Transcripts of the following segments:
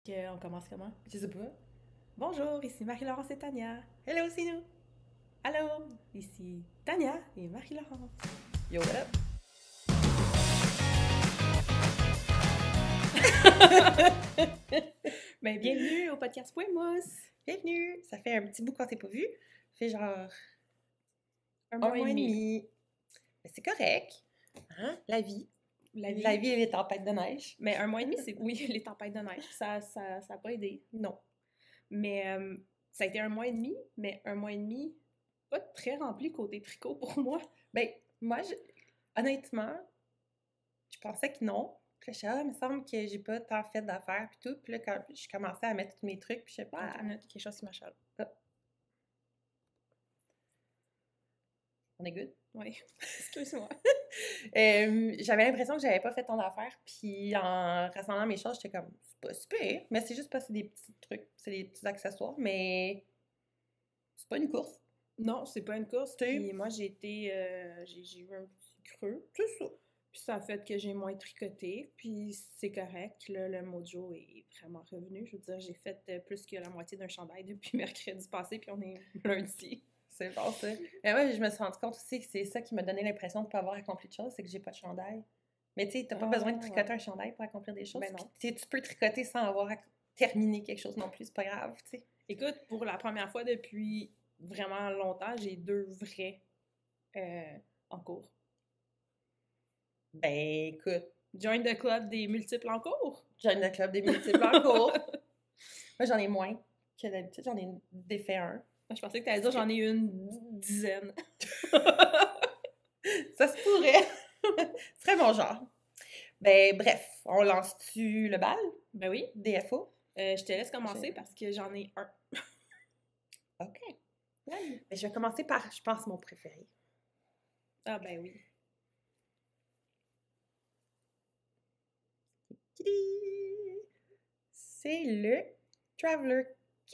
On commence comment? Je sais pas. Bonjour, ici Marie-Laurence et Tania. Hello, c'est nous. Allô, ici Tania et Marie-Laurence. Yo, what up? Ben, bienvenue au podcast Point Mousse. Bienvenue. Ça fait un petit bout qu'on t'est pas vu. Ça fait genre Un un mois et mois et demi. demi. Mais c'est correct. Hein? La vie. La vie. La vie et les tempêtes de neige. Mais un mois et demi, c'est oui, les tempêtes de neige. Ça a pas aidé. Non. Mais ça a été un mois et demi, mais un mois et demi pas très rempli côté tricot pour moi. Ben, moi, honnêtement, je pensais que non. Puis là, je suis il me semble que j'ai pas tant fait d'affaires puis tout. Puis là, quand je commençais à mettre tous mes trucs, puis je sais pas. Attends une minute, quelque chose qui m'achale. On est good? Oui, excuse-moi. J'avais l'impression que j'avais pas fait tant d'affaires, puis en rassemblant mes choses, j'étais comme, c'est pas super, mais c'est juste parce que c'est des petits trucs, c'est des petits accessoires, mais c'est pas une course, Non, c'est pas une course. tu Puis sais, moi, j'ai eu un petit creux. c'est ça. Puis ça a fait que j'ai moins tricoté, puis c'est correct. Là, le mojo est vraiment revenu. Je veux dire, j'ai fait plus que la moitié d'un chandail depuis mercredi passé, puis on est lundi. C'est bon, ça. Mais ouais, je me suis rendu compte aussi que c'est ça qui m'a donné l'impression de pas avoir accompli de choses, c'est que j'ai pas de chandail. Mais tu sais, t'as pas besoin de tricoter Ouais. un chandail pour accomplir des choses. Ben non. Puis, tu peux tricoter sans avoir terminé quelque chose non plus, c'est pas grave, tu sais. Écoute, pour la première fois depuis vraiment longtemps, j'ai 2 vrais en cours. Ben écoute, Join the club des multiples en cours. join le club des multiples en cours. Moi, j'en ai moins que d'habitude, j'en ai défait un. Je pensais que t'allais dire j'en ai une dizaine. Ça se pourrait. Ce serait mon genre. Ben, bref, on lance-tu le bal? Ben oui. DFO? Je te laisse commencer parce que j'en ai un. OK. Ben, je vais commencer par, je pense, mon préféré. Ah ben oui. C'est le Traveler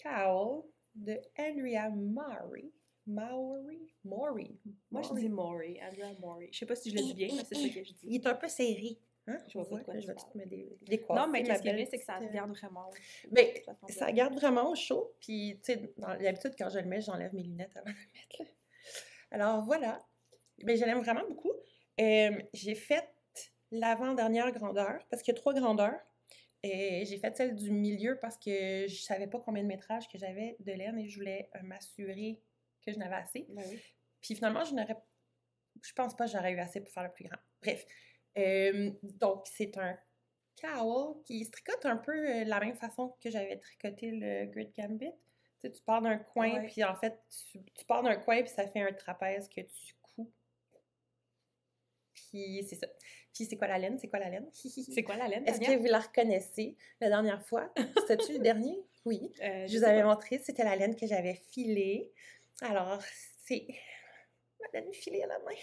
Cowl de Andrea Maury. Maury. Moi, je dis Maury, Andrea Maury. Je sais pas si je le dis bien, mais c'est ça que je dis. Il est un peu serré. Hein? Je vois pas de quoi Là, tu je vais tout parles. me décoiffer. Non, mais ma qu'est-ce qui est belle bien, c'est que ça petite, garde vraiment. Ben, Ça ça semble- garde vraiment au chaud. Puis, tu sais, d'habitude, quand je le mets, j'enlève mes lunettes avant de le mettre. Là. Alors, voilà. Ben, je l'aime vraiment beaucoup. J'ai fait l'avant-dernière grandeur, parce qu'il y a 3 grandeurs. Et j'ai fait celle du milieu parce que je savais pas combien de métrage que j'avais de laine et je voulais m'assurer que je n'avais assez. Ben oui. Puis finalement, je pense pas que j'aurais eu assez pour faire le plus grand. Bref. Donc, c'est un cowl qui se tricote un peu de la même façon que j'avais tricoté le Grid Gambit. Tu sais, tu pars d'un coin, Ouais. puis en fait, tu pars d'un coin, puis ça fait un trapèze que tu couds. Puis c'est ça. Puis c'est quoi la laine? C'est quoi la laine? C'est quoi la laine, Est-ce Tania? que vous la reconnaissez la dernière fois? C'était-tu le dernier? Oui. Je Je vous sais avais pas. montré, c'était la laine que j'avais filée. Alors, c'est ma laine filée à la main.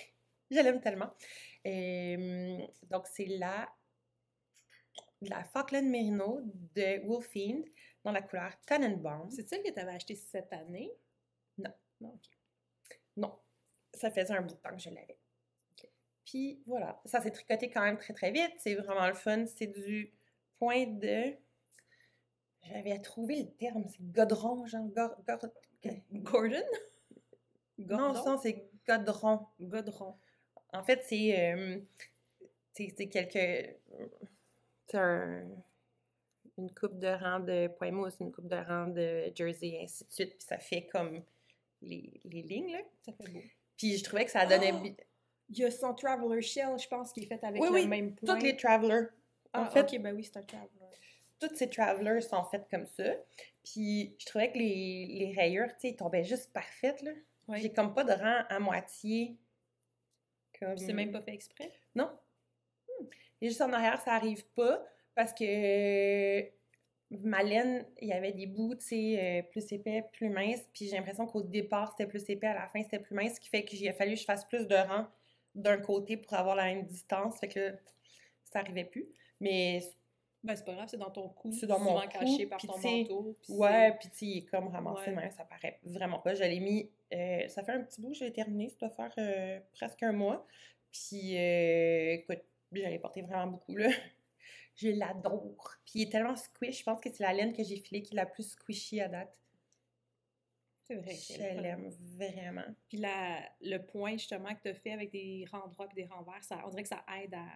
Je l'aime tellement. Donc, c'est la Falkland Merino de Wolfiend dans la couleur Tannenbaum. C'est celle que tu avais achetée cette année? Non. Non, ok. Non, ça faisait un bout de temps que je l'avais. Puis voilà, ça s'est tricoté quand même très très vite. C'est vraiment le fun. C'est du point de... J'avais trouvé le terme, c'est godron, genre... Gordon? Non, Gordon? ça, c'est godron. Godron. En fait, c'est quelques... C'est une coupe de rang de point mousse, une coupe de rang de jersey, et ainsi de suite. Puis ça fait comme les lignes, là. Ça fait beau. Puis je trouvais que ça donnait... Oh! Il y a son Traveler Shell, je pense, qui est fait avec Oui, le oui, même point. toutes les travelers. Ah, En fait, ok, ben oui, c'est un Traveler. toutes ces travelers sont faites comme ça. Puis je trouvais que les rayures, tu sais, ils tombaient juste parfaites, là. Oui. J'ai comme pas de rang à moitié. Comme... Puis c'est même pas fait exprès? Non. Et juste en arrière, ça arrive pas parce que ma laine, il y avait des bouts, tu sais, plus épais, plus minces. Puis j'ai l'impression qu'au départ, c'était plus épais, à la fin, c'était plus mince, ce qui fait qu'il a fallu que je fasse plus de rangs d'un côté pour avoir la même distance. Fait que là, ça arrivait plus. Mais Ben c'est pas grave, c'est dans ton cou, c'est dans mon souvent cou, caché par puis ton tu sais, manteau. Puis ouais, puis tu sais, il est comme ramassé, Ouais. même, ça paraît vraiment pas. Je l'ai mis, ça fait un petit bout, je l'ai terminé, ça doit faire presque un mois. Puis, écoute, je l'ai porté vraiment beaucoup, là. Je l'adore. Puis il est tellement squish. Je pense que c'est la laine que j'ai filée qui est la plus squishy à date. C'est vrai. Je l'aime vraiment. Puis le point, justement, que tu as fait avec des rangs droits et des rangs verts, on dirait que ça aide à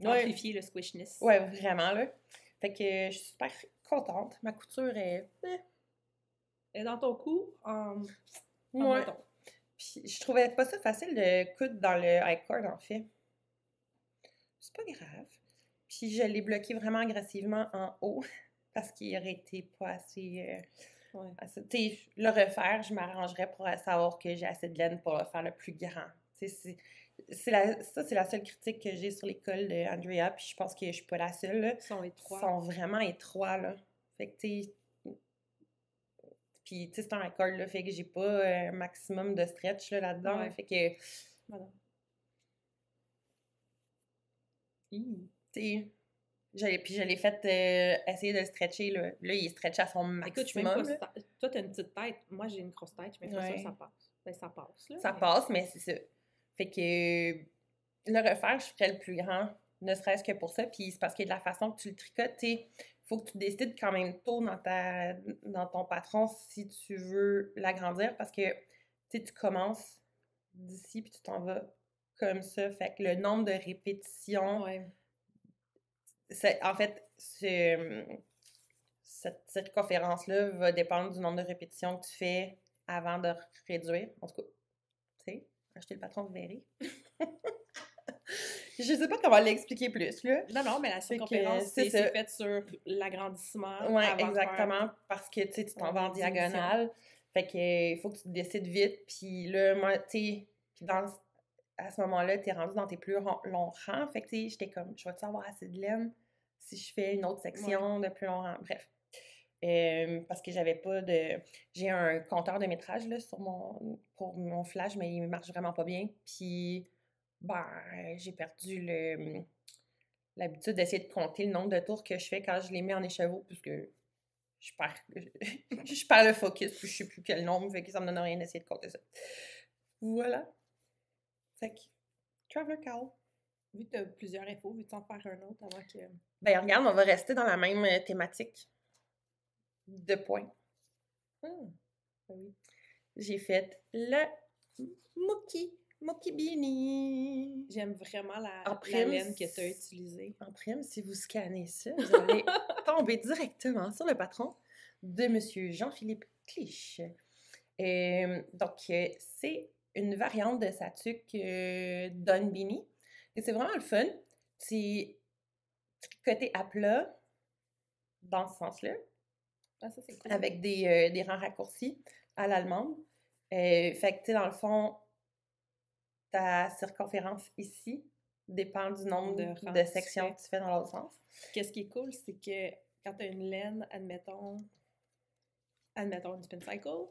amplifier le squishness. Ouais, vraiment, là. Fait que je suis super contente. Ma couture est... Et dans ton cou, en Ouais. bâton. Puis je trouvais pas ça facile de coudre dans le I-cord, en fait. C'est pas grave. Puis je l'ai bloqué vraiment agressivement en haut parce qu'il aurait été pas assez... Tu sais, le refaire, je m'arrangerais pour savoir que j'ai assez de laine pour le faire le plus grand. C'est la seule critique que j'ai sur l'école de Andrea, puis je pense que je suis pas la seule. Là. Ils sont étroits. Ils sont vraiment étroits, là. Fait que, tu sais... Puis, tu sais, c'est un accord, là, fait que j'ai pas un maximum de stretch, là-dedans. Ouais. Fait que... Voilà. Tu sais... Puis je l'ai fait essayer de le stretcher, là. Là, il est stretché à son maximum. Écoute, toi, t'as une petite tête. Moi, j'ai une grosse tête. Je mets pas ça passe. Ben, ça passe, là. Ça passe, mais c'est ça. Fait que le refaire, je ferais le plus grand, ne serait-ce que pour ça. Puis c'est parce que de la façon que tu le tricotes, il faut que tu décides quand même tôt dans ton patron si tu veux l'agrandir. Parce que tu commences d'ici, puis tu t'en vas comme ça. Fait que le nombre de répétitions... Ouais. En fait, cette circonférence-là va dépendre du nombre de répétitions que tu fais avant de réduire. En tout cas, tu sais, acheter le patron, vous verrez. Je sais pas comment l'expliquer plus, là. Non, mais la circonférence, c'est fait sur l'agrandissement. Oui, exactement, parce que, tu sais, tu t'en vas en diagonale. Fait que il faut que tu te décides vite. Puis là, moi, tu sais, à ce moment-là, t'es rendu dans tes plus longs rangs. Fait que, tu sais, j'étais comme, je vais-tu avoir assez de laine si je fais une autre section de plus long rang? Bref. Parce que j'avais pas de... J'ai un compteur de métrage, là, pour mon flash, mais il marche vraiment pas bien. Puis, ben, j'ai perdu l'habitude d'essayer de compter le nombre de tours que je fais quand je les mets en écheveau, puisque je perds le focus, puis je sais plus quel nombre, fait que ça me donne rien d'essayer de compter ça. Voilà. Fait que, Traveler Cowl. Vu que tu as plusieurs infos, veux-tu en faire un autre avant que... Ben, regarde, on va rester dans la même thématique de points. Ben oui. J'ai fait le Moki Beanie. J'aime vraiment la prime, laine que tu as utilisée. En prime, si vous scannez ça, vous allez tomber directement sur le patron de Monsieur Jean-Philippe Clich. Donc, c'est une variante de sa tuque Don Beanie. Et c'est vraiment le fun. C'est tricoté à plat, dans ce sens-là. Ah, ça, c'est cool. Avec des rangs raccourcis à l'allemande. Fait que, tu sais, dans le fond, ta circonférence ici dépend du nombre de sections que tu fais dans l'autre sens. Qu'est-ce qui est cool, c'est que quand tu as une laine, admettons une spin cycle,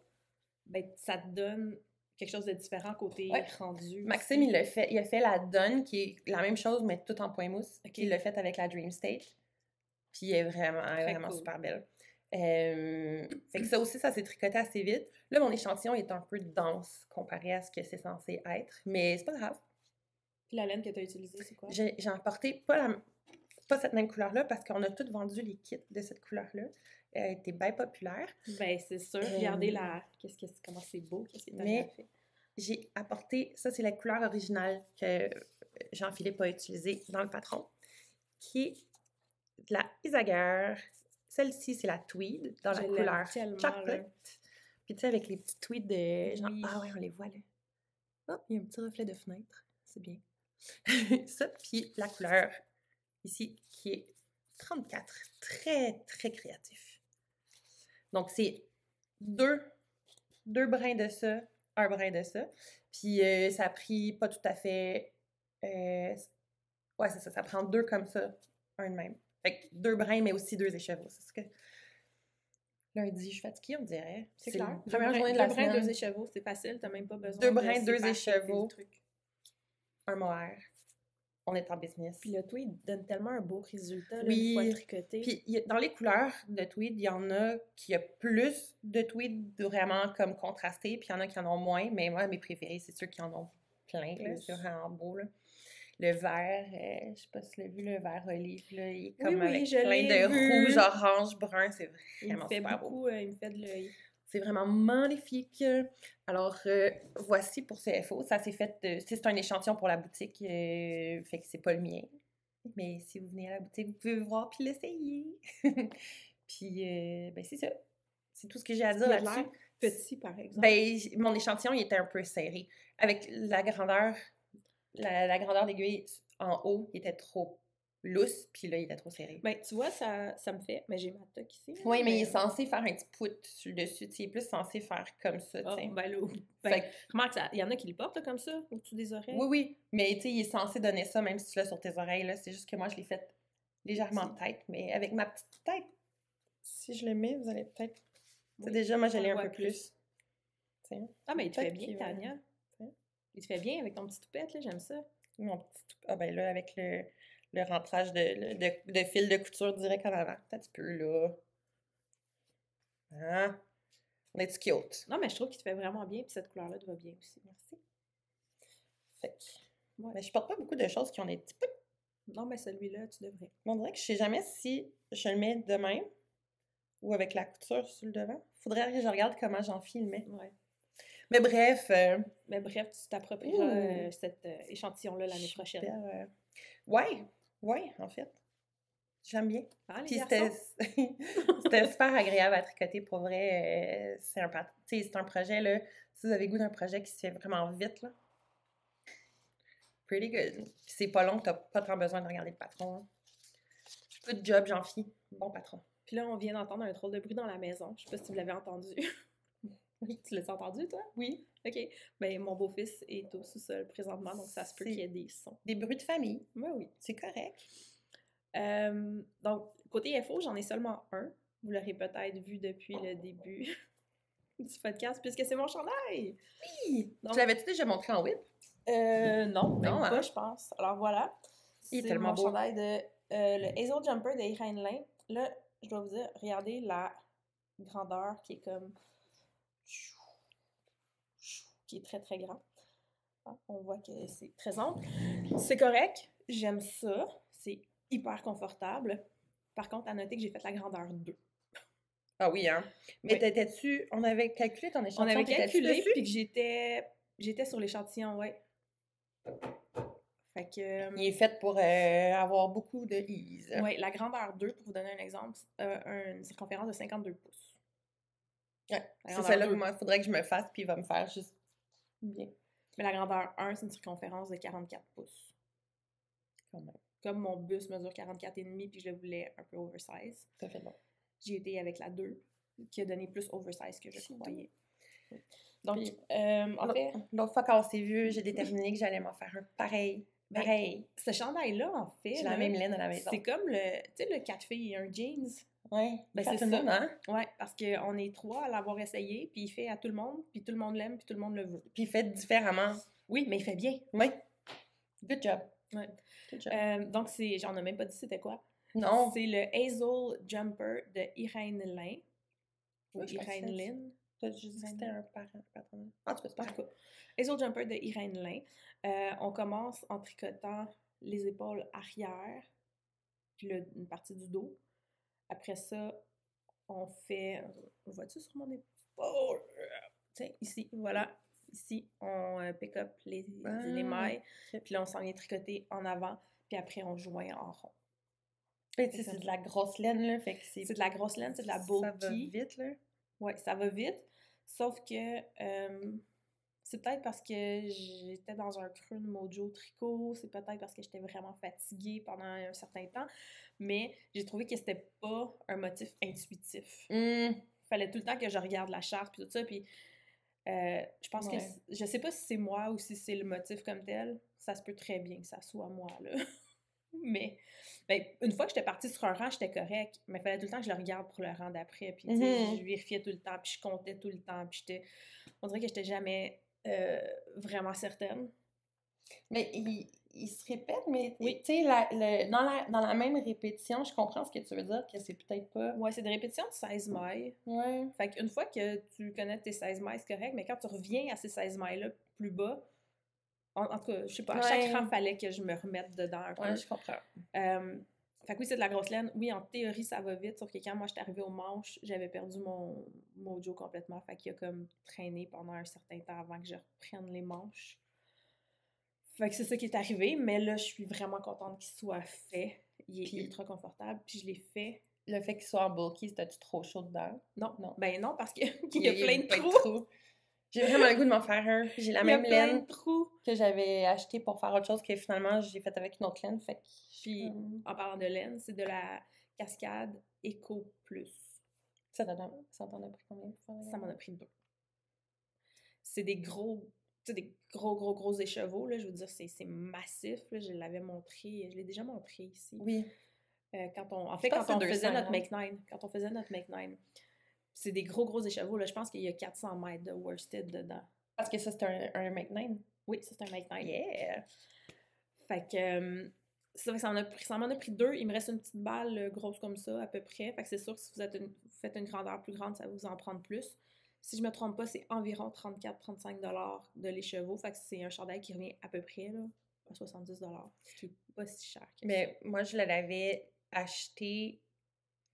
ben, ça te donne quelque chose de différent côté rendu. Maxime, il a fait la donne, qui est la même chose, mais tout en point mousse. Okay. Il l'a fait avec la Dream Stage. Puis elle est vraiment cool. Super belle. Fait que ça aussi, ça s'est tricoté assez vite. Là, mon échantillon est un peu dense comparé à ce que c'est censé être, mais c'est pas grave. Puis la laine que tu as utilisée, c'est quoi? J'ai emporté pas cette même couleur-là parce qu'on a toutes vendu les kits de cette couleur-là. Elle était bien populaire. Ben, c'est sûr. Regardez comment c'est beau, qu'est-ce qui est fait. J'ai apporté, ça c'est la couleur originale que Jean-Philippe a utilisée dans le patron, qui est de la Isager. Celle-ci, c'est la tweed, dans la couleur chocolate. Puis tu sais, avec les petits tweeds de genre, ah ouais, on les voit là. Oh, il y a un petit reflet de fenêtre. C'est bien. Ça, puis la couleur ici, qui est 34. Très, très créatif. Donc, c'est deux brins de ça, un brin de ça. Puis ça a pris pas tout à fait... ouais, c'est ça. Ça prend deux comme ça, un de même. Fait que 2 brins, mais aussi 2 écheveaux. C'est ce que... Lundi, je suis fatiguée, on dirait. C'est clair. Première journée de la semaine. 2 brins, 2 écheveaux, c'est facile. T'as même pas besoin 2 brins, 2 écheveaux. Un mohair. On est en business. Puis le tweed donne tellement un beau résultat, là, une fois tricoté. Puis dans les couleurs de tweed, il y en a qui a plus de tweed vraiment comme contrasté, puis il y en a qui en ont moins. Mais moi, mes préférés, c'est ceux qui en ont plein. C'est vraiment beau, là. le vert, je sais pas si tu l'as vu, le vert olive, là, il est Oui, comme oui, avec je plein l'ai de vu. rouge, orange, brun, c'est Il me vraiment fait super beau. beaucoup, il me fait de l'œil. C'est vraiment magnifique. Alors, voici pour CFO. Ça s'est fait, c'est un échantillon pour la boutique, fait que c'est pas le mien. Mais si vous venez à la boutique, vous pouvez voir puis l'essayer. Puis, ben c'est ça. C'est tout ce que j'ai à dire Il a de là-dessus. l'air petit, par exemple. Ben, mon échantillon, il était un peu serré. Avec la grandeur d'aiguille en haut, il était trop lousse, puis là, il était trop serré. Ben, tu vois, ça me fait. Mais j'ai ma toque ici. là, Oui, mais il est censé faire un petit poutre sur le dessus. Tu sais, il est plus censé faire comme ça, tu Ah, sais. ben là, Fait ben, que- remarque, il y en a qui le portent là, comme ça, au-dessus des oreilles. oui, oui, mais tu sais, il est censé donner ça même si tu l'as sur tes oreilles, là. C'est juste que moi, je l'ai fait légèrement de tête, mais avec ma petite tête, si je le mets, vous allez peut-être... Tu sais, Oui, déjà, moi, je on l'ai le un voit peu plus. Tu sais. Ah, mais il te fait Peut-être bien, qu'il va- Tania. tu sais. Il te fait bien avec ton petit toupette, là, j'aime ça. Mon petit... Ah ben là, avec le rentrage de fil de couture direct en avant. Un petit peu, là. Hein? On est cute. Non, mais je trouve qu'il te fait vraiment bien, puis cette couleur-là te va bien aussi. Merci. Fait que... Ouais. Mais je porte pas beaucoup de choses qui ont des petits poutres. Non, mais celui-là, tu devrais. On dirait que je sais jamais si je le mets de même ou avec la couture sur le devant. Faudrait que je regarde comment j'enfile le mets. Ouais. Mais bref, Mais bref, tu t'approprieras Ouh. cet échantillon-là l'année prochaine. super, ouais, en fait. J'aime bien. Ah, les Puis garçons? c'était super agréable à tricoter pour vrai. C'est un projet, là. Si vous avez le goût d'un projet qui se fait vraiment vite, là. Pretty good. Puis c'est pas long, t'as pas tant besoin de regarder le patron. Hein. Good job, Jean-Phi. Bon patron. Puis là, on vient d'entendre un drôle de bruit dans la maison. Je sais pas si vous l'avez entendu. Tu l'as entendu, toi? Oui. OK. Ben, mon beau-fils est au sous-sol présentement, donc ça se peut qu'il y ait des sons. Des bruits de famille. Oui. C'est correct. Donc, côté FO, j'en ai seulement un. Vous l'aurez peut-être vu depuis le début du podcast, puisque c'est mon chandail! Oui! Donc, Tu l'avais-tu déjà montré en whip? non, même Non, pas, hein? je pense. Alors voilà. Il est C'est tellement mon beau. chandail de le Hazel Jumper de Irene Lin. Là, je dois vous dire, regardez la grandeur qui est comme... qui est très, très grand. Ah, on voit que c'est très ample. C'est correct. J'aime ça. C'est hyper confortable. Par contre, à noter que j'ai fait la grandeur 2. Ah oui, hein? Mais Oui. t'étais-tu... On avait calculé ton échantillon, On avait t'étais-tu calculé, dessus? puis que j'étais sur l'échantillon, ouais. Fait que... Il est fait pour avoir beaucoup de ease. ouais, la grandeur 2, pour vous donner un exemple, une circonférence de 52 pouces. Ouais, La c'est grandeur celle-là 2. que moi, il faudrait que je me fasse, puis il va me faire juste bien. Mais la grandeur 1, c'est une circonférence de 44 pouces. Quand même. Comme mon bus mesure 44,5 puis je le voulais un peu oversize, Ça fait bon. j'ai été avec la 2, qui a donné plus oversize que je C'est croyais. Donc, Puis, en fait, l'autre fois quand on s'est vu, j'ai déterminé que j'allais m'en faire un pareil. ben, Pareil. ce chandail-là, en fait, J'ai là, la même laine à la maison. c'est comme le, tu sais, le 4 filles et un jeans. Ouais. Ben, Ça, c'est tout le ça. monde, hein? Ouais, parce qu'on est 3 à l'avoir essayé, puis il fait à tout le monde, puis tout le monde l'aime, puis tout le monde le veut. Puis fait différemment. Oui, mais il fait bien. Oui. Good job. Ouais. Good job. Donc, j'en ai même pas dit c'était quoi. Non. C'est le Hazel Jumper de Irene Lin. Ou Ouais, je pense que Irene c'est- Lin. T'as juste dit que c'était un patron. En tout cas, c'est pas En tout grave. cas, Hazel Jumper de Irene Lin. On commence en tricotant les épaules arrière, puis une partie du dos. Après ça, on fait... Vois-tu sur mon épaule? Tiens, ici, voilà. Ici, on pick up les mailles. Ok. Puis là, on s'en vient tricoter en avant. Puis après, on joint en rond. Tu sais, c'est de la grosse laine, là. Fait que C'est de la grosse laine, c'est de la bulky. Ça va vite, là. Oui, ça va vite. Sauf que c'est peut-être parce que j'étais dans un creux de mojo tricot, c'est peut-être parce que j'étais vraiment fatiguée pendant un certain temps, mais j'ai trouvé que c'était pas un motif intuitif. Fallait tout le temps que je regarde la charte puis tout ça, puis je pense que je sais pas si c'est moi ou si c'est le motif comme tel, ça se peut très bien que ça soit moi, là. Mais ben, une fois que j'étais partie sur un rang, j'étais correct, mais il fallait tout le temps que je le regarde pour le rang d'après, puis tu sais, je vérifiais tout le temps, puis je comptais tout le temps, puis on dirait que j'étais jamais vraiment certaine. Mais il se répète, mais Oui. tu sais, dans la même répétition, je comprends ce que tu veux dire, que c'est peut-être pas... Ouais, c'est des répétitions de 16 mailles. Ouais. Fait qu'une fois que tu connais tes 16 mailles, c'est correct, mais quand tu reviens à ces 16 mailles-là plus bas, En tout cas, je sais pas, à chaque Ouais. rang, fallait que je me remette dedans un peu. Ouais, je comprends. Fait que oui, c'est de la grosse laine. Oui, en théorie, ça va vite, sauf que quand moi, j'étais arrivée au manche, j'avais perdu mon mojo complètement. Fait qu'il a comme traîné pendant un certain temps avant que je reprenne les manches. Fait que c'est ça qui est arrivé, mais là, je suis vraiment contente qu'il soit fait. Il est Puis- ultra confortable, puis je l'ai fait. Le fait qu'il soit en bulky, c'était-tu trop chaud dedans? Non, Non. ben non, parce qu'il y a plein de plein trous. J'ai vraiment le goût de m'en faire un. J'ai la Il y a même plein laine de trous. que j'avais acheté pour faire autre chose que finalement j'ai fait avec une autre laine. Fait que Puis, en parlant de laine, c'est de la Cascade Eco Plus. ça t'en a pris combien pour faire la Ça m'en a laine? pris 2. C'est des gros, tu sais, des gros écheveaux, là. Je veux dire, c'est massif, là. Je l'avais montré, je l'ai déjà montré ici. Oui. Quand on pense que c'est faisait 200 notre grammes. Make-9. Quand on faisait notre Make-9. C'est des gros écheveaux, là. Je pense qu'il y a 400 mètres de worsted dedans. Parce que ça, c'est un Make-9. Oui, ça, c'est un Make-9. Yeah! Fait que ça m'en a pris 2. Il me reste une petite balle grosse comme ça, à peu près. Fait que c'est sûr que si vous faites une grandeur plus grande, ça va vous en prendre plus. Si je me trompe pas, c'est environ 34-35 $ de l'écheveau. Fait que c'est un chandail qui revient à peu près là, à 70 $, ce qui est pas si cher que ça. Mais moi, je l'avais acheté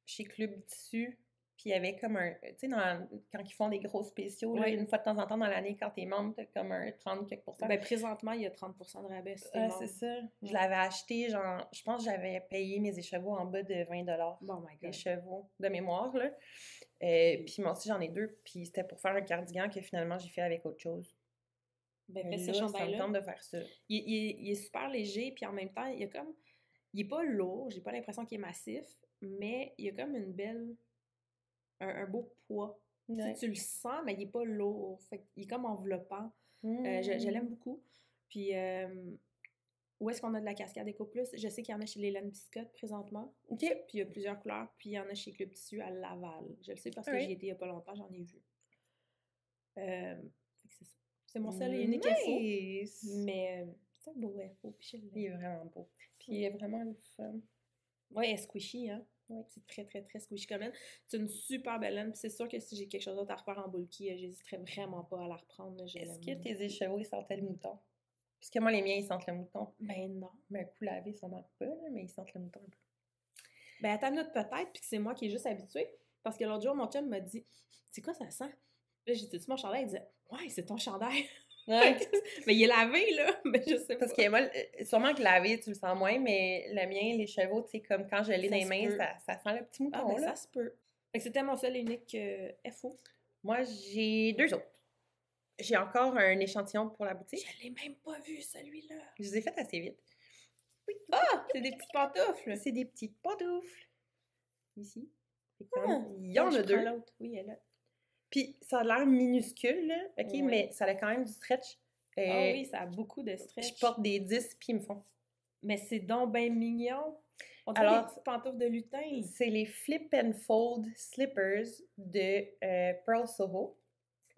chez Club Tissu. Puis il y avait comme un. Tu sais, quand ils font des gros spéciaux, là, Ouais. une fois de temps en temps dans l'année, quand t'es membre, t'as comme un 30 quelques %. Ben, présentement, il y a 30% de rabais si t'es membre. C'est ça. Je l'avais acheté, genre, je pense que j'avais payé mes écheveaux en bas de 20 $. Bon, my God. Écheveaux de mémoire, là. Puis moi aussi, j'en ai 2. Puis c'était pour faire un cardigan que finalement, j'ai fait avec autre chose. Ben, Mais fais ce là, ça me chandail-là. tente de faire ça. Il est super léger, puis en même temps, il est pas lourd, j'ai pas l'impression qu'il est massif, mais il y a comme une belle. Un beau poids. Ouais. Tu le sens, mais il est pas lourd. Fait qu'il est comme enveloppant. Je l'aime beaucoup. Puis, où est-ce qu'on a de la Cascade Eco Plus? Je sais qu'il y en a chez les Laine Biscotte présentement. OK. Puis il y a plusieurs couleurs. Puis il y en a chez Club Tissu à Laval. Je le sais parce que Ouais. j'y étais il y a pas longtemps, j'en ai vu. Fait que c'est ça. C'est mon seul et unique FO. Nice! Mais c'est un beau FO. Puis je l'aime. Il est vraiment beau. Puis il est vraiment le fun. Ouais, elle est squishy, hein? Oui. C'est très squishy comme laine. C'est une super belle laine. Puis c'est sûr que si j'ai quelque chose d'autre à refaire en bulky, j'hésiterais vraiment pas à la reprendre. Est-ce que tes écheveaux, ils sentaient le mouton? Parce que moi, les miens, ils sentent le mouton. Ben non. Mais un coup lavé, ça manque pas, là, mais ils sentent le mouton un peu. Ben attends une minute peut-être, puis que c'est moi qui est juste habituée. Parce que l'autre jour, mon chum m'a dit « C'est quoi ça sent? » Là, j'ai dit « C'est mon chandail? » Il disait « Ouais, c'est ton chandail. » Ouais. Mais il est lavé, là. Mais je sais pas. Parce que moi, sûrement que lavé, tu le sens moins, mais le mien, les chevaux, tu sais, comme quand je l'ai Ça dans les se mains, peut. ça sent le petit mouton, Ah, ben là. ça se peut. Fait que c'était mon seul et unique FO. Moi, j'ai 2 autres. J'ai encore un échantillon pour la boutique. Je l'ai même pas vu, celui-là. Je les ai fait assez vite. Oui. Ah! C'est des petites pantoufles. C'est des petites pantoufles. Ici. Ah, Il y en je a 2. prends l'autre. Oui, elle est là. Puis ça a l'air minuscule, là, OK, Ouais. mais ça a quand même du stretch. Ah oui, ça a beaucoup de stretch. Je porte des 10, puis ils me font. Mais c'est donc ben mignon. On dirait Alors, des petites pantoufles de lutin. C'est les Flip and Fold Slippers de Pearl Soho.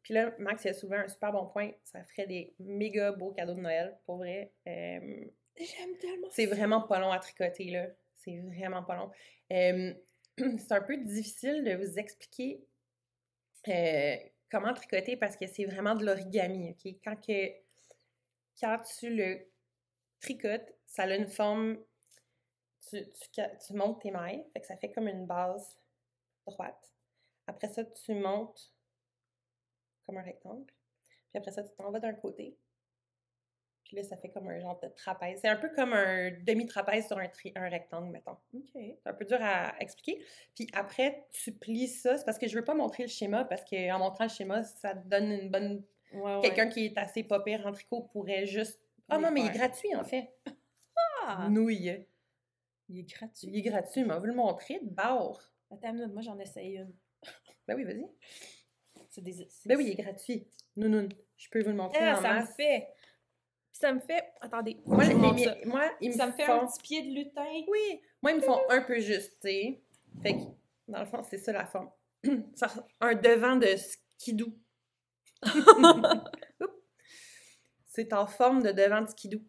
Puis là, Max, il a souvent un super bon point. Ça ferait des méga beaux cadeaux de Noël, pour vrai. J'aime tellement C'est ça. vraiment pas long à tricoter, là. C'est vraiment pas long. C'est un peu difficile de vous expliquer comment tricoter parce que c'est vraiment de l'origami, OK? Quand tu le tricotes, ça a une forme... Tu montes tes mailles, fait que ça fait comme une base droite. Après ça, tu montes comme un rectangle. Puis après ça, tu t'en vas d'un côté. Puis là, ça fait comme un genre de trapèze. C'est un peu comme un demi-trapèze sur un rectangle, mettons. OK. C'est un peu dur à expliquer. Puis après, tu plies ça. C'est parce que je veux pas montrer le schéma, parce qu'en montrant le schéma, ça te donne une bonne... Ouais. Quelqu'un qui est assez pas pire en tricot pourrait juste... Ah Les non, mais il est faire. gratuit, en fait. Ah! Nouille. Il est gratuit. Il est gratuit, il m'a voulu le montrer de bord. Attends une minute, moi j'en essaye une. Ben oui, vas-y. C'est des... Ben oui, il est gratuit. Nounoun. Je peux vous le montrer en ça me masse. fait... Ça me fait... Attendez, Moi, je vous montre ça. ils Ça me me fait font... un petit pied de lutin. Oui, moi, ils me font un peu juste, tu sais. Fait que, dans le fond, c'est ça la forme. Un devant de skidoo. C'est en forme de devant de skidoo.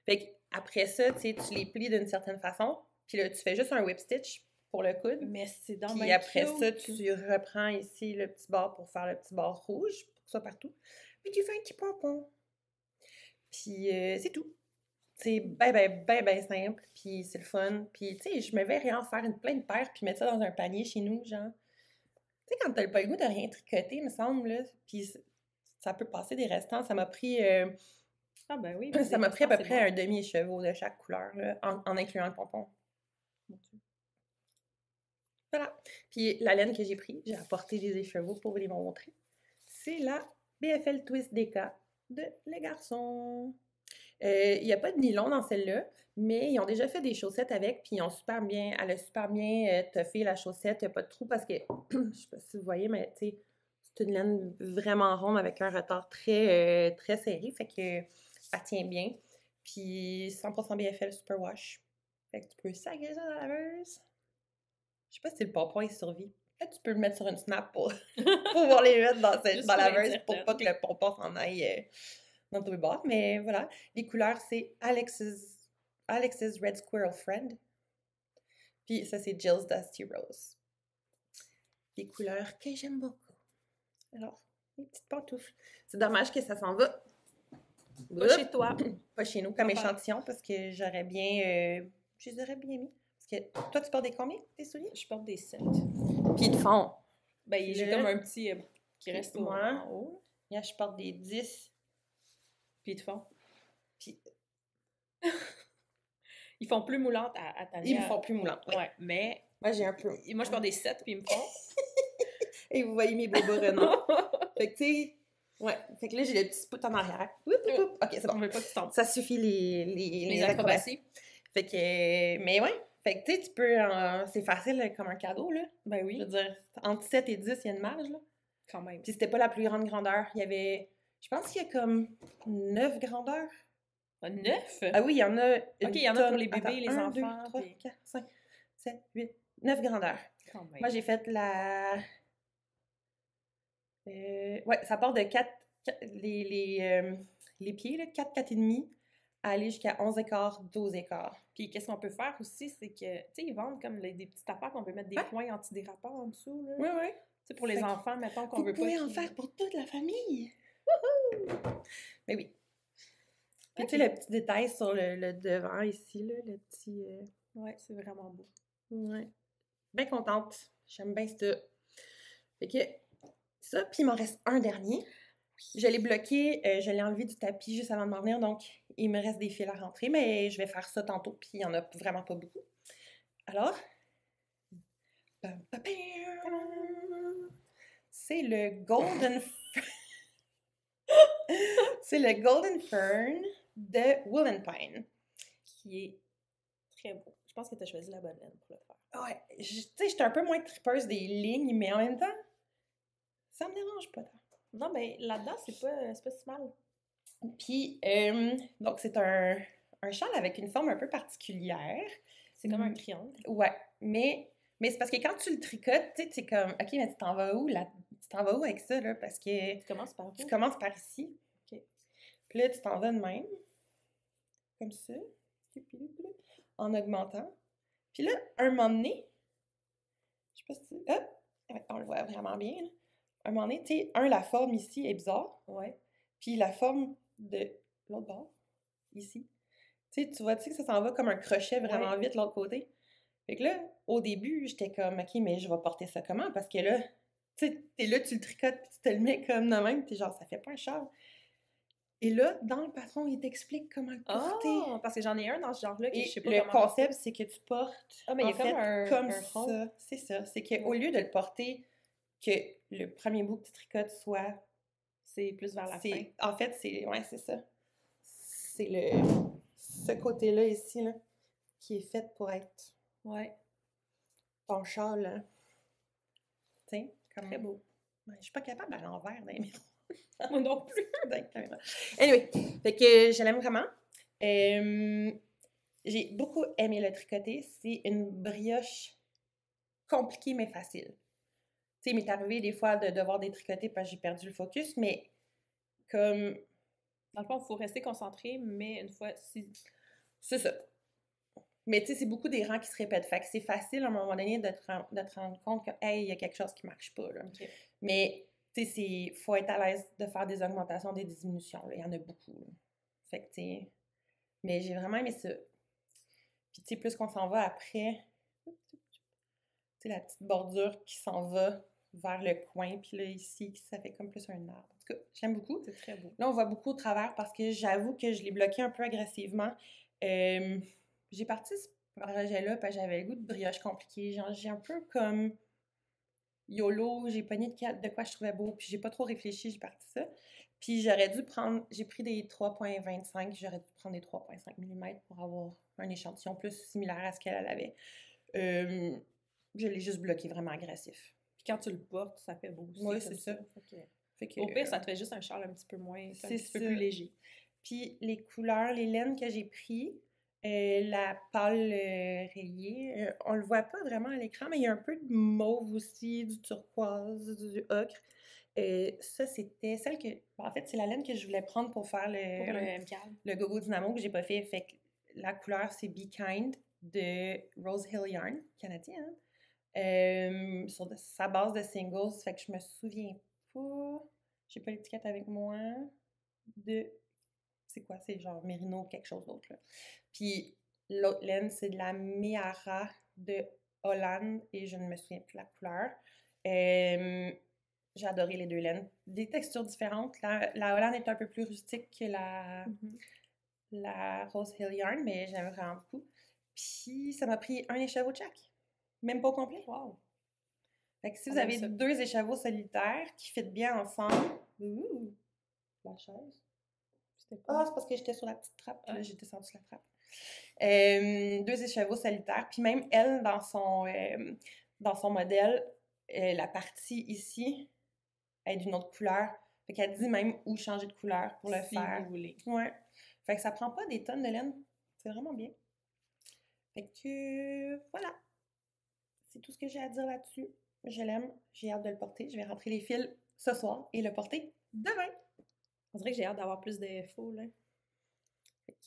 Fait que, après ça, tu sais, tu les plies d'une certaine façon. Puis là, tu fais juste un whip stitch pour le coude. Mais c'est donc Puis ben après cute. ça, tu reprends ici le petit bord pour faire le petit bord rouge, pour que ça soit partout. Puis tu fais un petit pompon. Puis c'est tout. C'est ben simple, puis c'est le fun. Puis, tu sais, je me verrais en faire plein de paires, puis mettre ça dans un panier chez nous, genre. Tu sais, quand t'as pas le goût de rien tricoter, me semble, là, puis ça peut passer des restants. Ça m'a pris, Ah ben oui, ça m'a pris à c'est peu près bon. un demi-écheveau de chaque couleur, là, en incluant le pompon. Voilà. Puis la laine que j'ai pris, j'ai apporté des écheveaux pour vous les montrer. C'est la BFL Twist DK de Les Garçons. Il n'y a pas de nylon dans celle-là, mais ils ont déjà fait des chaussettes avec, puis elle a super bien toffé la chaussette, il n'y a pas de trou parce que, je sais pas si vous voyez, mais tu sais, c'est une laine vraiment ronde avec un retard très serré, fait que elle tient bien. Puis 100% BFL Superwash. Fait que tu peux sacrer ça dans la laveuse. Je sais pas si le pompon il survit. Peut-être tu peux le mettre sur une snap pour pouvoir les mettre dans Juste la pour être laveuse pour certaine. pas que le pompon s'en aille dans tous les bords. Mais voilà. Les couleurs, c'est Alex's Red Squirrel Friend. Puis ça, c'est Jill's Dusty Rose. Des couleurs que j'aime beaucoup. Alors, les petites pantoufles. C'est dommage que ça s'en va. Pas chez toi. Pas chez nous, comme échantillon, parce que j'aurais bien... je les aurais bien mis. Parce que toi, tu portes des combien, tes souliers? Je porte des 7. Puis ils te font. Ben, j'ai comme un petit qui reste moi, en haut. Là, je porte des 10. Puis ils te font. Puis Ils font plus moulantes à Tania. ils me font plus moulantes. Ouais, mais moi, j'ai un peu. moi, je porte des 7 puis ils me font. Et vous voyez mes bobos renards. Fait que, tu sais, ouais. Fait que là, j'ai le petit spout en arrière. Oup, oup, oup. Ok, c'est bon. On veut pas que tu tombes. Ça suffit les acrobaties. Fait que, mais ouais. Fait que, tu sais, tu peux. C'est facile comme un cadeau, là. Ben oui. Je veux dire, entre 7 et 10, il y a une marge, là. Quand même. Puis c'était pas la plus grande grandeur. Il y avait. Je pense qu'il y a comme 9 grandeurs. 9? Ah oui, il y en a. Ok, il y en a pour les bébés, Attends, les 1, enfants. 2, 3, puis... 4, 5, 7, 8, 9 grandeurs. Quand même. Moi, j'ai fait la. Ouais, ça part de 4. Les pieds, là, 4, 4,5, à aller jusqu'à 11 écarts, 12 écarts. Puis qu'est-ce qu'on peut faire aussi, c'est que, tu sais, ils vendent comme des petites affaires qu'on peut mettre des points antidérapants en dessous, là. Oui, oui. Tu sais, pour les enfants, mettons qu'on Vous veut pas. pouvez en faire pour toute la famille. Wouhou! Mais oui. Puis tu sais, le petit détail sur le devant ici, là, le petit. Ouais, c'est vraiment beau. Ouais. Bien contente. J'aime bien ça. Fait que ça, puis il m'en reste un dernier. Je l'ai bloqué, je l'ai enlevé du tapis juste avant de m'en venir, donc il me reste des fils à rentrer, mais je vais faire ça tantôt, puis il n'y en a vraiment pas beaucoup. Alors, c'est le Golden c'est le Golden Fern de Wool & Pine. Qui est très beau. Je pense que tu as choisi la bonne laine pour le faire. Ouais, tu sais, j'étais un peu moins tripeuse des lignes, mais en même temps, ça me dérange pas tant. Non, mais là-dedans, c'est pas si mal. Puis, donc c'est un châle avec une forme un peu particulière. C'est comme un triangle. Ouais, mais c'est parce que quand tu le tricotes, tu sais, c'est comme, OK, mais tu t'en vas où, là? Tu t'en vas où avec ça, là? Parce que Tu commences par où? tu commences par ici. OK. Puis là, tu t'en vas de même, comme ça, en augmentant. Puis là, un moment donné, je sais pas si... Hop! On le voit vraiment bien, là. Un moment donné, tu sais, la forme ici est bizarre. Ouais. Puis la forme de l'autre bord, ici. Tu sais, tu vois-tu que ça s'en va comme un crochet vraiment vite de l'autre côté? Fait que là, au début, j'étais comme, OK, mais je vais porter ça comment? Parce que là, tu sais, t'es là, tu le tricotes, puis tu te le mets comme de même, t'es genre, ça fait pas un châle. Et là, dans le patron, il t'explique comment le porter. Oh, parce que j'en ai un dans ce genre-là que Et je sais pas le comment. concept, c'est que tu portes, mais il y a comme un front. ça. C'est ça. C'est qu'au lieu de le porter, que le premier bout que tu tricotes soit... C'est plus vers la fin. En fait, c'est ça. C'est ce côté-là ici, là, qui est fait pour être ton châle. Hein. Tu sais, comme... Très beau. Ouais, je suis pas capable à l'envers dans les micros. Moi non plus. Anyway, fait que je l'aime vraiment. J'ai beaucoup aimé le tricoter. C'est une brioche compliquée mais facile. Tu sais, il m'est arrivé des fois de devoir détricoter parce que j'ai perdu le focus, mais comme... Dans le fond, il faut rester concentré, mais une fois... C'est ça. Mais tu sais, c'est beaucoup des rangs qui se répètent. Fait que c'est facile à un moment donné de te rendre compte que, hey, il y a quelque chose qui marche pas. Là. Okay. Mais tu sais, il faut être à l'aise de faire des augmentations, des diminutions. Là. Il y en a beaucoup. Fait que, tu sais, mais j'ai vraiment aimé ça. Puis, tu sais, plus qu'on s'en va après, tu sais, la petite bordure qui s'en va vers le coin, puis là, ici, ça fait comme plus un arbre. En tout cas, j'aime beaucoup. C'est très beau. Là, on voit beaucoup au travers parce que j'avoue que je l'ai bloqué un peu agressivement. J'ai parti ce projet-là parce que j'avais le goût de brioche compliquée. Genre, j'ai un peu comme YOLO, j'ai pogné de quoi je trouvais beau, puis j'ai pas trop réfléchi, j'ai parti ça. Puis j'ai pris des 3,25, j'aurais dû prendre des 3,5 mm pour avoir un échantillon plus similaire à ce qu'elle avait. Je l'ai juste bloqué vraiment agressif. Puis quand tu le portes, ça fait beau aussi. Oui, c'est ça. Fait que, au pire, ça te fait juste un châle un petit peu moins, c'est un petit peu plus léger. Puis les couleurs, les laines que j'ai pris, la pâle rayée, on le voit pas vraiment à l'écran, mais il y a un peu de mauve aussi, du turquoise, du ocre. Ça, c'était celle que... En fait, c'est la laine que je voulais prendre pour faire le Gogo Dynamo que j'ai pas fait. Fait que la couleur, c'est Be Kind de Rose Hill Yarn, canadien. Sur sa base de singles. Fait que je me souviens pas... J'ai pas l'étiquette avec moi. C'est quoi? C'est genre Merino quelque chose d'autre, là. Puis l'autre laine, c'est de la Mehara de Hollande et je ne me souviens plus de la couleur. J'ai adoré les deux laines. Des textures différentes. La Hollande est un peu plus rustique que la Rose Hill Yarn, mais j'aime vraiment beaucoup. Puis ça m'a pris un écheveau de chaque. Même pas au complet. Wow! Fait que si vous avez deux écheveaux solitaires qui fit bien ensemble... Ouh! La chaise. Ah, c'est parce que j'étais sur la petite trappe, puis là, j'ai descendu sur la trappe. Deux écheveaux solitaires. Puis même elle, dans son modèle, la partie ici est d'une autre couleur. Fait qu'elle dit même où changer de couleur pour le faire. Si vous voulez. Ouais. Fait que ça prend pas des tonnes de laine. C'est vraiment bien. Fait que, voilà. C'est tout ce que j'ai à dire là-dessus. Je l'aime. J'ai hâte de le porter. Je vais rentrer les fils ce soir et le porter demain. On dirait que j'ai hâte d'avoir plus d'infos, là. Fait que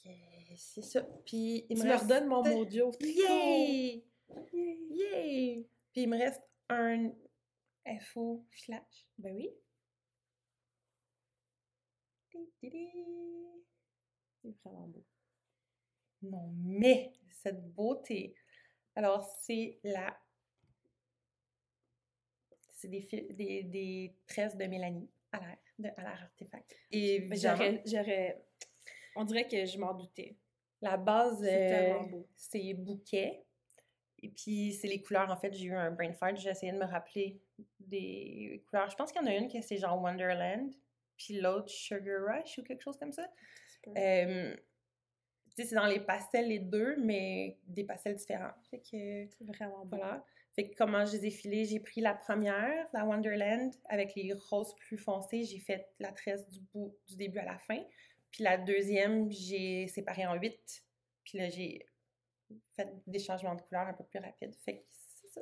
c'est ça. Puis il me redonne mon mojo tricot. Yay! Yay! Puis il me reste un FO flash. Ben oui. C'est vraiment beau. Non, mais cette beauté. Alors, c'est des tresses de Mélanie à l'air artefact. Et on dirait que je m'en doutais. La base, c'est tellement beau. C'est bouquet. Et puis, c'est les couleurs. En fait, j'ai eu un brain fart. J'ai essayé de me rappeler des couleurs. Je pense qu'il y en a une qui c'est genre Wonderland, puis l'autre Sugar Rush ou quelque chose comme ça. Tu sais, c'est dans les pastels les deux, mais des pastels différents. Fait que... C'est vraiment beau. Voilà. Fait que comment je les ai filés, j'ai pris la première, la Wonderland, avec les roses plus foncés. J'ai fait la tresse du début à la fin. Puis la deuxième, j'ai séparé en 8. Puis là, j'ai fait des changements de couleur un peu plus rapides. Fait que c'est ça.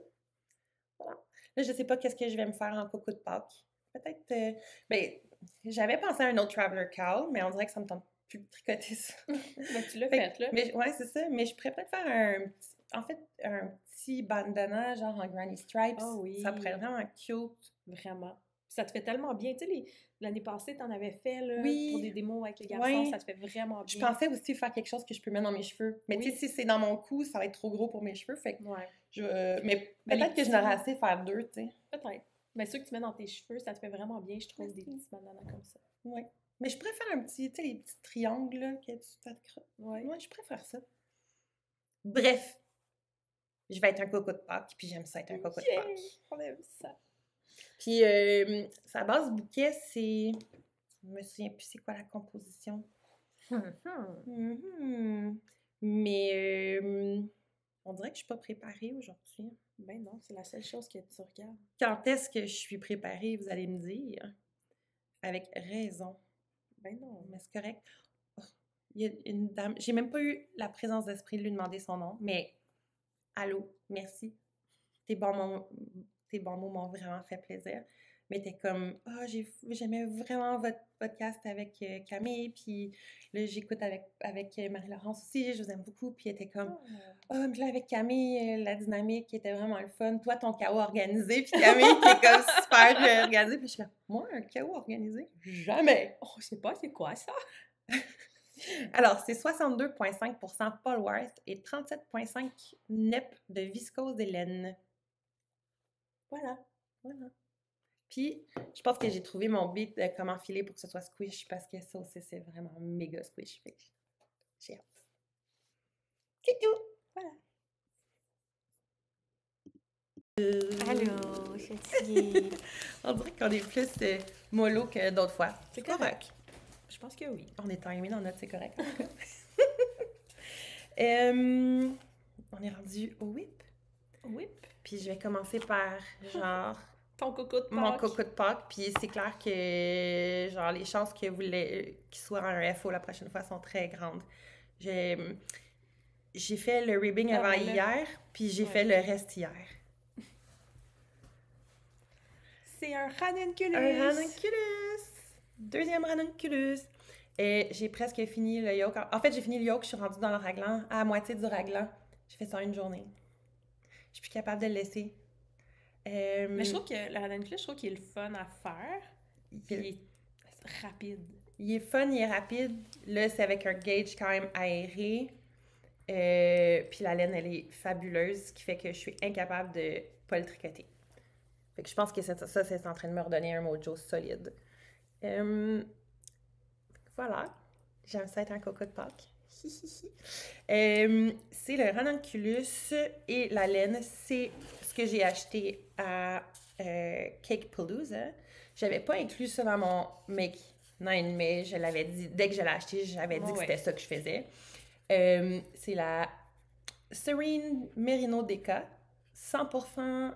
Voilà. Là, je sais pas qu'est-ce que je vais me faire en coco de Pâques. Peut-être... ben, j'avais pensé à un autre Traveler Cowl, mais on dirait que ça me tente plus de tricoter ça. Ben, tu l'as fait, là. Mais, ouais, c'est ça. Mais je pourrais peut-être faire un petit bandana, genre en granny stripes. Oh oui. Ça pourrait être vraiment cute. Vraiment. Ça te fait tellement bien. Tu sais, l'année passée, t'en avais fait, là, oui. pour des démos avec les garçons. Ça te fait vraiment bien. Je pensais aussi faire quelque chose que je peux mettre dans mes cheveux. Mais tu sais, si c'est dans mon cou, ça va être trop gros pour mes cheveux. Fait que mais peut-être que je n'aurais assez faire deux, tu sais. Peut-être. Mais ceux que tu mets dans tes cheveux, ça te fait vraiment bien, je trouve, des petits bandanas comme ça. Oui. Mais je préfère un petit, tu sais, les petits triangles, là, que tu fais de crotte. Ouais. Moi, je préfère ça. Bref. Je vais être un coco de Pâques, puis j'aime ça être un coco de Pâques. On aime ça. Puis, sa base bouquet, c'est... Je me souviens plus c'est quoi la composition. Mais on dirait que je suis pas préparée aujourd'hui. Ben non, c'est la seule chose que tu regardes. Quand est-ce que je suis préparée, vous allez me dire? Avec raison. Ben non. Mais c'est correct. Oh, il y a une dame... J'ai même pas eu la présence d'esprit de lui demander son nom, mais... Allô, merci. Tes bons mots m'ont vraiment fait plaisir. Mais t'es comme, j'aimais vraiment votre podcast avec Camille, puis là, j'écoute avec Marie-Laurence aussi, je vous aime beaucoup, puis elle était comme, mais là, avec Camille, la dynamique était vraiment le fun. Toi, ton chaos organisé, puis Camille qui est comme super organisée, puis je suis là, moi, un chaos organisé? Jamais! Oh, je sais pas, c'est quoi ça? Alors, c'est 62,5% polyester et 37,5% NEP de viscose et laine. Voilà. Voilà. Puis, je pense que j'ai trouvé mon beat de comment filer pour que ce soit squish parce que ça aussi, c'est vraiment méga squish. Fait que j'ai hâte. C'est tout! Voilà. Allô, je suis fatiguée. On dirait qu'on est plus mollo que d'autres fois. C'est correct. Je pense que oui. On est timé dans notre c'est correct. En tout cas. On est rendu au whip. Whip. Puis je vais commencer par genre Ton coco de Pâques. mon coco de Pâques. Puis c'est clair que genre les chances que vous qu'il soit un FO la prochaine fois sont très grandes. J'ai fait le ribbing avant hier, puis j'ai fait le reste hier. C'est un ranunculus. Un ranunculus. Deuxième ranunculus. Et j'ai presque fini le yolk. En fait, j'ai fini le yolk, je suis rendue dans le raglan, à moitié du raglan. J'ai fait ça en une journée. Je suis plus capable de le laisser. Mais je trouve que le ranunculus, je trouve qu'il est le fun à faire. Il est rapide. Il est fun, il est rapide. Là, c'est avec un gauge quand même aéré. Puis la laine, elle est fabuleuse, ce qui fait que je suis incapable de pas le tricoter. Fait que je pense que ça, c'est en train de me redonner un mojo solide. Voilà. J'aime ça être un coco de Pâques. C'est le ranunculus et la laine. C'est ce que j'ai acheté à Cakepalooza. J'avais pas inclus ça dans mon Make 9, mais je l'avais dit, dès que je l'ai acheté, j'avais dit que c'était ça que je faisais. C'est la Serene Merino Deca, 100%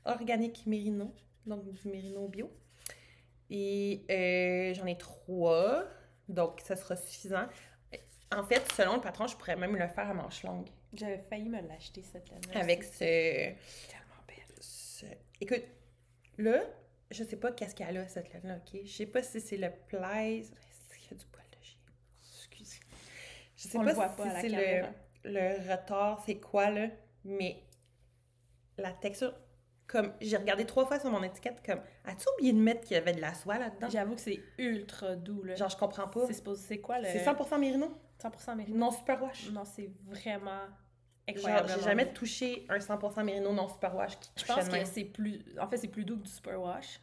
organique mérino, donc du mérino bio. Et j'en ai 3, donc ça sera suffisant. En fait, selon le patron, je pourrais même le faire à manche longue. J'avais failli me l'acheter cette laine. Avec ce... Tellement belle. Écoute, là, je sais pas qu'est-ce qu'elle a, cette laine-là, OK? Je sais pas si c'est le pli... Il y a du poil de chien. Excusez. Je sais pas si c'est le retard, c'est quoi, là, mais la texture... Comme, j'ai regardé 3 fois sur mon étiquette, comme, as-tu oublié de mettre qu'il y avait de la soie là-dedans? J'avoue que c'est ultra doux, là. Genre, je comprends pas. C'est quoi le... C'est 100% mérino? 100% mérino? Non superwash. Non, c'est vraiment incroyable. Genre, j'ai jamais touché un 100% mérino non superwash qui Je pense que c'est plus... En fait, c'est plus doux que du superwash.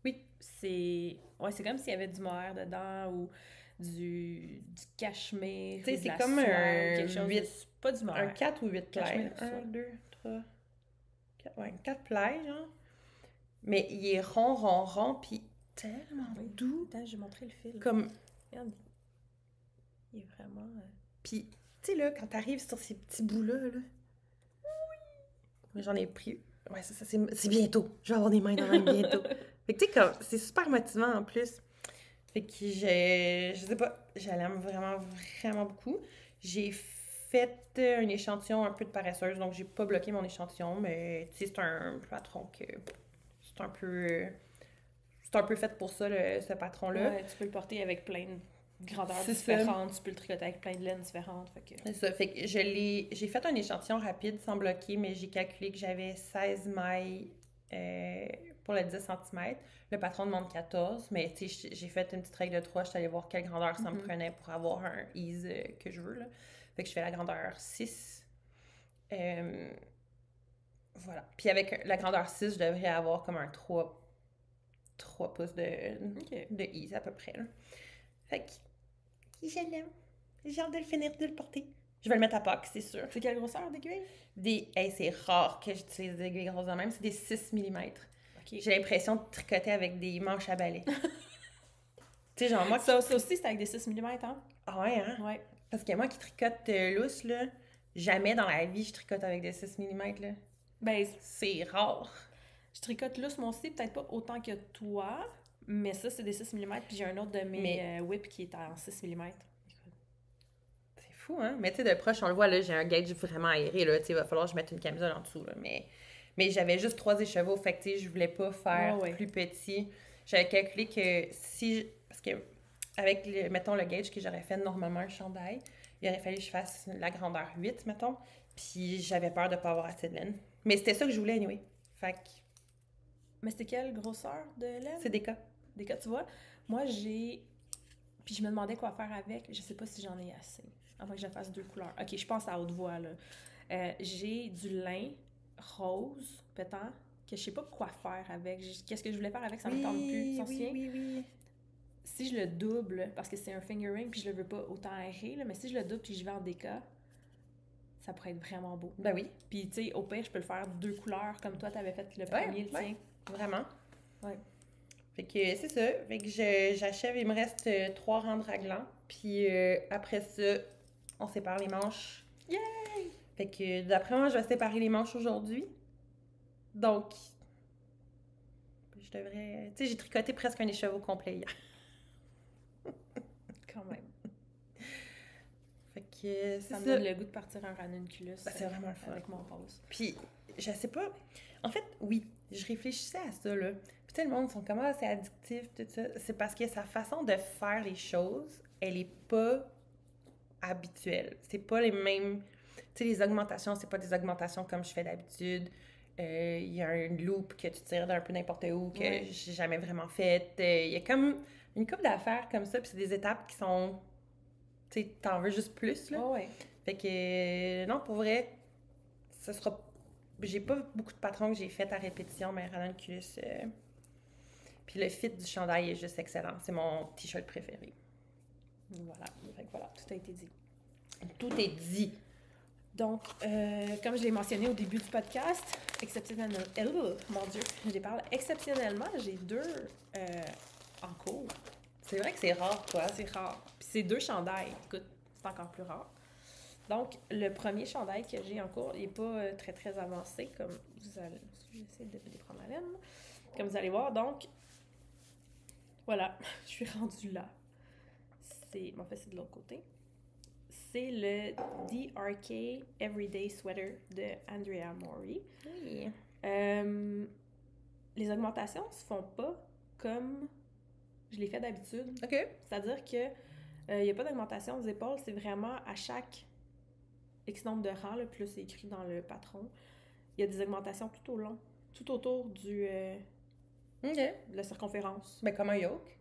Oui. C'est... Ouais, c'est comme s'il y avait du mohair dedans ou du cachemire. Tu sais, c'est comme soie, un quelque chose 8... de... Pas du mohair. Un 4 ou 8 plis. 1, 2, 3... 4 plis, genre. Mais il est rond, rond, rond, puis tellement doux. Attends, j'ai montré le fil. Comme... Regarde. Il est vraiment... Puis, tu sais, là, quand t'arrives sur ces petits bouts-là, là... Oui! J'en ai pris... Ouais, ça c'est bientôt. Je vais avoir des mains dans même bientôt. Fait que, tu sais, comme... C'est super motivant, en plus. Fait que je sais pas, je l'aime vraiment, vraiment beaucoup. J'ai fait un échantillon un peu de paresseuse, donc j'ai pas bloqué mon échantillon, mais tu sais, c'est un patron que... C'est un peu fait pour ça, ce patron-là. Ouais, tu peux le porter avec plein de grandeurs différentes, tu peux le tricoter avec plein de laines différentes. C'est ça, fait que j'ai fait un échantillon rapide sans bloquer, mais j'ai calculé que j'avais 16 mailles pour le 10 cm. Le patron demande 14, mais tu sais, j'ai fait une petite règle de 3, je suis allée voir quelle grandeur ça me prenait pour avoir un ease que je veux, là. Fait que je fais la grandeur 6. Voilà. Puis avec la grandeur 6, je devrais avoir comme un 3 pouces de ease à peu près, là. Fait que je l'aime. J'ai hâte de le finir, de le porter. Je vais le mettre à Pâques, c'est sûr. C'est quelle grosseur d'aiguille? C'est rare que j'utilise des aiguilles grosses de même. C'est des 6 mm. Okay. J'ai l'impression de tricoter avec des manches à balai. Tu sais, genre moi... Ça aussi, c'est avec des 6 mm, hein? Ah ouais, hein? Ouais. Parce que moi qui tricote lousse, là, jamais dans la vie je tricote avec des 6 mm, là. Ben, c'est rare. Je tricote lousse, moi aussi, peut-être pas autant que toi, mais ça, c'est des 6 mm, puis j'ai un autre de mes whips qui est en 6 mm. C'est fou, hein? Mais tu sais, de proche, on le voit, là, j'ai un gauge vraiment aéré, là, tu sais, il va falloir que je mette une camisole en dessous, là, mais j'avais juste 3 écheveaux, fait que, tu sais, je voulais pas faire plus petit. J'avais calculé que si... Parce que, avec, mettons, le gauge que j'aurais fait normalement un chandail, il aurait fallu que je fasse la grandeur 8, mettons, puis j'avais peur de pas avoir assez de laine. Mais c'était ça que je voulais, anyway. Fait que... Mais c'était quelle grosseur de laine? C'est des cas. Des cas, tu vois. Moi, j'ai Puis je me demandais quoi faire avec. Je sais pas si j'en ai assez. Avant que je fasse 2 couleurs. Ok, je pense à haute voix, là. J'ai du lin rose, peut-être, que je sais pas quoi faire avec. Qu'est-ce que je voulais faire avec, ça me tente plus. Tu t'en souviens? Oui. Si je le double, parce que c'est un fingering, puis je le veux pas autant aéré, là, mais si je le double puis je vais en déca, ça pourrait être vraiment beau. Ben oui. Puis, tu sais, au pire, je peux le faire 2 couleurs, comme toi, t'avais fait le premier, le tien. Vraiment. Ouais. Fait que c'est ça. Fait que j'achève, il me reste 3 rangs de raglan. Puis après ça, on sépare les manches. Yay! Fait que d'après moi, je vais séparer les manches aujourd'hui. Donc, je devrais... Tu sais, j'ai tricoté presque un écheveau complet hier. Quand même. Fait que c'est Ça me ça. donne le goût de partir un ranunculus C'est vraiment le fun. avec mon rose. Puis, je sais pas... En fait, oui, je réfléchissais à ça, là. Puis tout le monde sont comme, ah, c'est addictif, tout ça. C'est parce que sa façon de faire les choses, elle est pas habituelle. C'est pas les mêmes... Tu sais, les augmentations, c'est pas des augmentations comme je fais d'habitude. Il y a un loop que tu tires d'un peu n'importe où que j'ai jamais vraiment fait. Il y a comme une couple d'affaires comme ça, puis c'est des étapes qui sont... Tu sais, t'en veux juste plus, là. Ouais. Fait que, non, pour vrai, ce sera... J'ai pas beaucoup de patrons que j'ai fait à répétition, mais ranunculus... Puis le fit du chandail est juste excellent. C'est mon t-shirt préféré. Voilà. Fait que voilà, tout a été dit. Tout est dit. Donc, comme je l'ai mentionné au début du podcast, exceptionnellement... mon Dieu, je les parle exceptionnellement, j'ai 2 en cours. C'est vrai que c'est rare, quoi. C'est rare. Puis c'est 2 chandails. Écoute, c'est encore plus rare. Donc, le premier chandail que j'ai en cours, il n'est pas très, très avancé, comme vous allez... J'essaie de prendre la laine. Comme vous allez voir, donc, voilà, je suis rendue là. En fait, c'est de l'autre côté. C'est le DRK Everyday Sweater de Andrea Mori. Oui. Les augmentations se font pas comme je l'ai fait d'habitude. OK. C'est-à-dire que il n'y a pas d'augmentation aux épaules, c'est vraiment à chaque X nombre de rangs, là, plus c'est écrit dans le patron, il y a des augmentations tout au long, tout autour de la circonférence. Mais comme un yoke?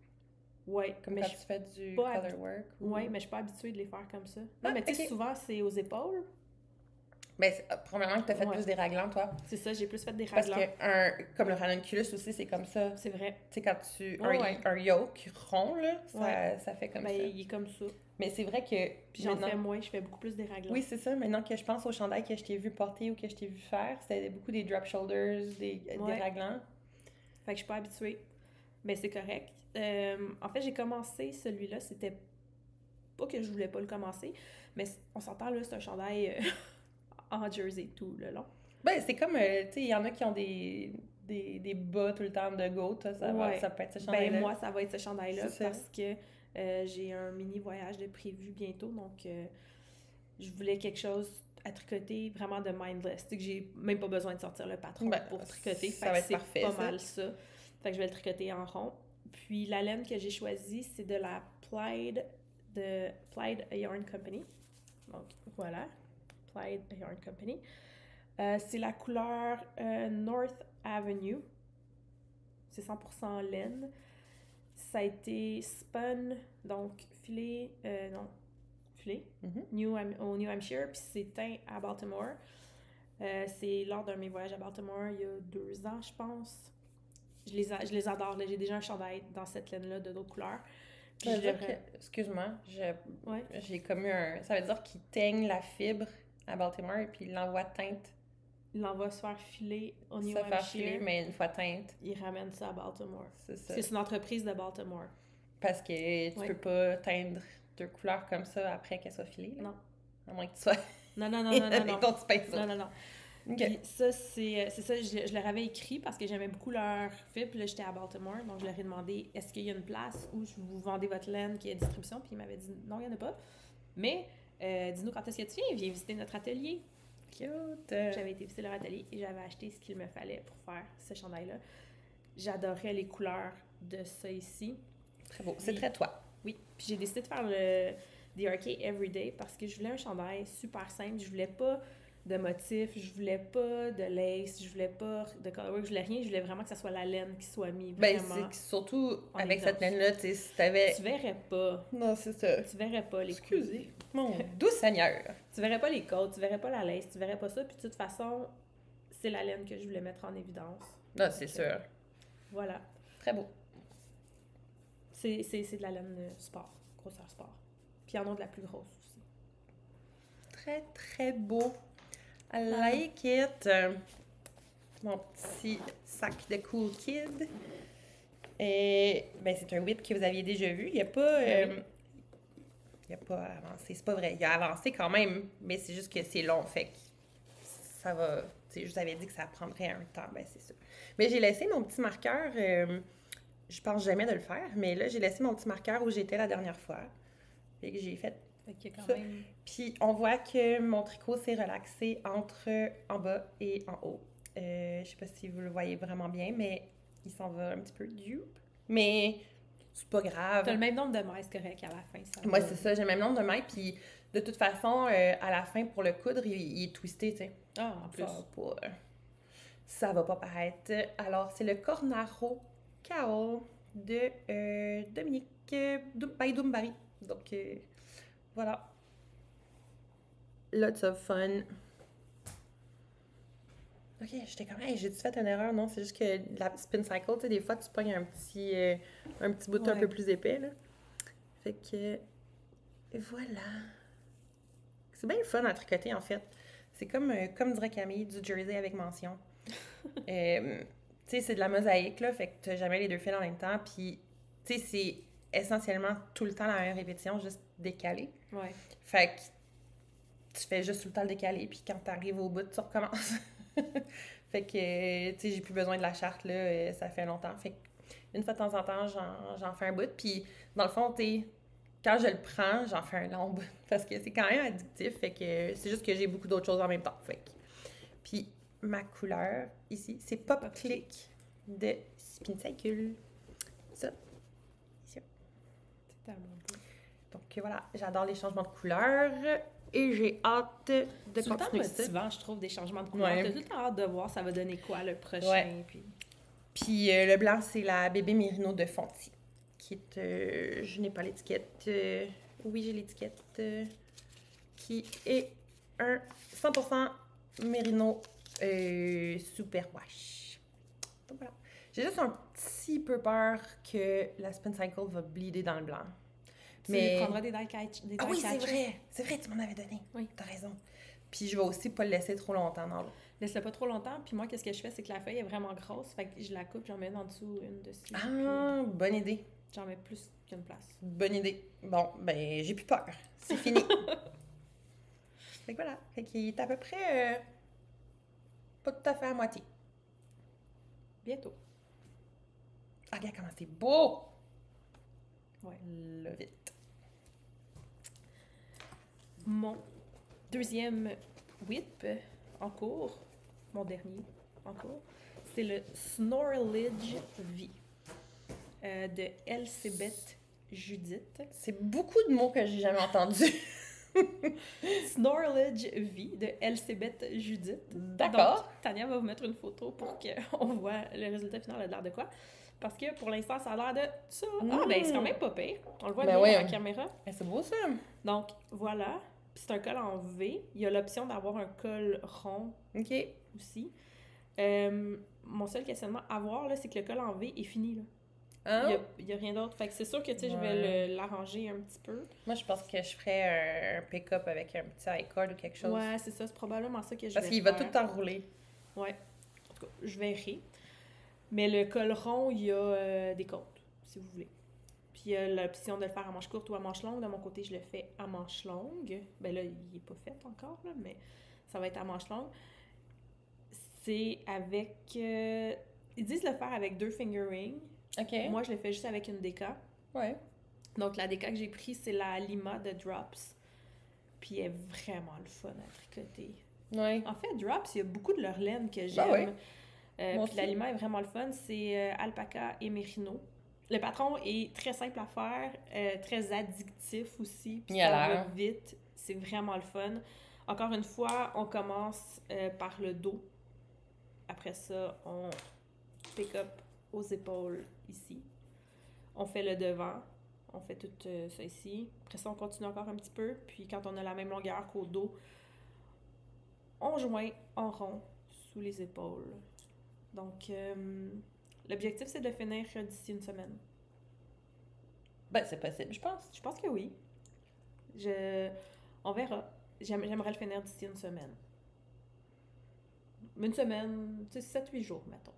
Ouais. Comme quand tu fais du pas color work? Ou... Ouais, mais je suis pas habituée de les faire comme ça. Non, mais tu sais, souvent, c'est aux épaules. Ben, probablement que tu as fait plus des raglans, toi. C'est ça, j'ai plus fait des raglans. Parce que comme le ranunculus aussi, c'est comme ça. C'est vrai. Tu sais, quand tu... un yoke rond, là, ça fait comme ça. Il est comme ça. Mais c'est vrai que... Puis j'en fais moins, je fais beaucoup plus des raglans. Oui, c'est ça. Maintenant que je pense au chandail que je t'ai vu porter ou que je t'ai vu faire, c'était beaucoup des drop shoulders, des raglans. Fait que je suis pas habituée. Mais c'est correct. En fait, j'ai commencé celui-là, c'était pas que je voulais pas le commencer, mais on s'entend là, c'est un chandail en jersey tout le long. Ben, c'est comme, tu sais, il y en a qui ont des bas tout le temps de goat, ça peut être ce chandail-là. Ben, moi, ça va être ce chandail-là parce que j'ai un mini voyage de prévu bientôt, donc je voulais quelque chose à tricoter vraiment de mindless. Tu sais que j'ai même pas besoin de sortir le patron pour tricoter. Ça va être parfait, c'est pas mal ça. Fait que je vais le tricoter en rond. Puis la laine que j'ai choisie, c'est de la Plaid Yarn Company. Donc voilà, Plaid Yarn Company. C'est la couleur North Avenue. C'est 100% laine. Ça a été spun, donc filé, au New Hampshire, puis c'est teint à Baltimore. C'est lors d'un de mes voyages à Baltimore il y a 2 ans, je pense. Je les adore. Là. J'ai déjà un chandail dans cette laine-là de d'autres couleurs. Puis excuse-moi, j'ai comme eu un... Ça veut dire qu'il teigne la fibre à Baltimore et puis il l'envoie teinte. Il l'envoie se faire filer au New Hampshire. Se faire filer, mais une fois teinte. Il ramène ça à Baltimore. C'est ça. C'est une entreprise de Baltimore. Parce que tu peux pas teindre 2 couleurs comme ça après qu'elles soient filées. Là. Non. À moins que tu sois... Non. Non. Okay. Puis ça, c'est ça, je leur avais écrit parce que j'aimais beaucoup leur fibre. Puis là, j'étais à Baltimore, donc je leur ai demandé est-ce qu'il y a une place où vous vendez votre laine qui est à distribution. Puis ils m'avaient dit non, il n'y en a pas. Mais dis-nous quand est-ce que tu viens visiter notre atelier. Cute! J'avais été visiter leur atelier et j'avais acheté ce qu'il me fallait pour faire ce chandail-là. J'adorais les couleurs de ça ici. Très beau. C'est très toi. Oui. Puis j'ai décidé de faire le DRK Everyday parce que je voulais un chandail super simple. Je voulais pas de motifs, je voulais pas de lace, je voulais pas de colorwork, je voulais rien, je voulais vraiment que ça soit la laine qui soit mise Ben, vraiment c'est surtout en avec cette évidence. laine-là, tu sais, si t'avais... Tu verrais pas. Non, c'est ça. Tu verrais pas les Excusez. coudes. Mon doux Seigneur. Tu verrais pas les côtes, tu verrais pas la lace, tu verrais pas ça. Puis de toute façon, c'est la laine que je voulais mettre en évidence. Non, c'est Donc, sûr. Voilà. Très beau. C'est de la laine sport, grosseur sport. Puis il y en a de la plus grosse aussi. Très, très beau. I like it. Mon petit sac de Cool Kid. Et, ben, c'est un whip que vous aviez déjà vu. Il a pas... il a pas avancé. C'est pas vrai. Il a avancé quand même, mais c'est juste que c'est long. Fait que ça va... Tu sais, je vous avais dit que ça prendrait un temps. Ben, c'est ça. Mais j'ai laissé mon petit marqueur... je pense jamais de le faire, mais là, j'ai laissé mon petit marqueur où j'étais la dernière fois. Fait que j'ai fait Fait qu'il y a quand ça. même... Puis on voit que mon tricot s'est relaxé entre en bas et en haut. Je sais pas si vous le voyez vraiment bien, mais il s'en va un petit peu dupe. Mais c'est pas grave. T'as le même nombre de mailles, c'est correct, à la fin. Ça Moi, va. c'est ça, j'ai le même nombre de mailles. Puis de toute façon, à la fin, pour le coudre, il est twisté, tu sais. Ah, en plus. Ça va pas paraître. Alors, c'est le Cornaro Kao de Dominique by Dumbari. Donc, voilà. Lots of fun. Ok, j'étais comme, hey, j'ai-tu fait une erreur? Non, c'est juste que la spin cycle, tu sais, des fois, tu pognes un petit bout un peu plus épais, là. Fait que, voilà. C'est bien le fun à tricoter, en fait. C'est comme dirait Camille, du jersey avec mention. Tu sais, c'est de la mosaïque, là, fait que t'as jamais les deux fils en même temps, puis, tu sais, c'est essentiellement tout le temps la même répétition, juste décalée. Ouais. Fait que tu fais juste tout le temps le décalé, puis quand t'arrives au bout, tu recommences. Fait que, tu sais, j'ai plus besoin de la charte, là, ça fait longtemps. Fait que, une fois de temps en temps, j'en fais un bout, puis dans le fond, tu sais, quand je le prends, j'en fais un long bout, parce que c'est quand même addictif, fait que c'est juste que j'ai beaucoup d'autres choses en même temps, fait que... Puis, ma couleur, ici, c'est Pop Click de Spin Cycle. Ça, ici. C'est tellement beau. Donc, voilà, j'adore les changements de couleur et j'ai hâte de C'est tout le temps continuer ça. motivant, je trouve, des changements de couleur. Ouais. T'as tout le temps hâte de voir ça va donner quoi le prochain. Ouais. Puis le blanc, c'est la bébé Mérino de Fonty, qui est... je n'ai pas l'étiquette. Oui, j'ai l'étiquette. Qui est un 100% Mérino super wash. Donc voilà. J'ai juste un petit peu peur que la Spin Cycle va bleeder dans le blanc. Tu prendras des die catch. Ah oui, c'est vrai! C'est vrai, tu m'en avais donné. Oui. T'as raison. Puis je vais aussi pas le laisser trop longtemps dans l'eau. Laisse-le pas trop longtemps, puis moi, qu'est-ce que je fais, c'est que la feuille est vraiment grosse, fait que je la coupe, j'en mets en dessous, une dessus. Ah, bonne idée. Puis j'en mets plus qu'une place. Bonne idée. Bon, ben, j'ai plus peur. C'est fini. Fait que voilà. Fait qu'il est à peu près pas tout à fait à moitié. Bientôt. Ah, regarde comment c'est beau! Ouais. Love it. Mon deuxième whip en cours, mon dernier en cours, c'est le Snorridge V de Elsebeth Judith. C'est beaucoup de mots que j'ai jamais entendus. Snorridge V de Elsebeth Judith. D'accord. Donc, Tania va vous mettre une photo pour qu'on voit le résultat final a l'air de quoi. Parce que pour l'instant, ça a l'air de ça. Ah, ben, c'est quand même pas pire. On le voit bien ouais. à la caméra. Ben, c'est beau ça. Donc, voilà. Puis c'est un col en V. Il y a l'option d'avoir un col rond OK. aussi. Mon seul questionnement à voir, là, c'est que le col en V est fini. Là. Hein? Il y a rien d'autre. Fait que c'est sûr que tu sais, je vais l'arranger un petit peu. Moi, je pense que je ferais un pick-up avec un petit i-cord ou quelque chose. Ouais, c'est ça. C'est probablement ça que je Parce vais qu'il faire. va tout enrouler. Ouais. En tout cas, je verrai. Mais le col rond, il y a des côtes, si vous voulez. Puis il y a l'option de le faire à manche courte ou à manche longue. De mon côté, je le fais à manche longue. Ben là, il n'est pas fait encore, là, mais ça va être à manche longue. C'est avec... ils disent le faire avec 2 finger rings. OK. Moi, je le fais juste avec une déca. Ouais. Donc, la déca que j'ai prise, c'est la Lima de Drops. Puis elle est vraiment le fun à tricoter. Ouais. En fait, Drops, il y a beaucoup de leur laine que j'aime. Ben ouais. Puis l'aliment est vraiment le fun. C'est alpaca et mérino. Le patron est très simple à faire, très addictif aussi. Puis ça va vite. C'est vraiment le fun. Encore une fois, on commence par le dos. Après ça, on pick up aux épaules ici. On fait le devant. On fait tout ça ici. Après ça, on continue encore un petit peu. Puis quand on a la même longueur qu'au dos, on joint en rond sous les épaules. Donc, l'objectif, c'est de finir d'ici une semaine. Ben, c'est possible, je pense. Je pense que oui. On verra. J'aimerais le finir d'ici une semaine. Une semaine, tu sais, 7-8 jours, mettons.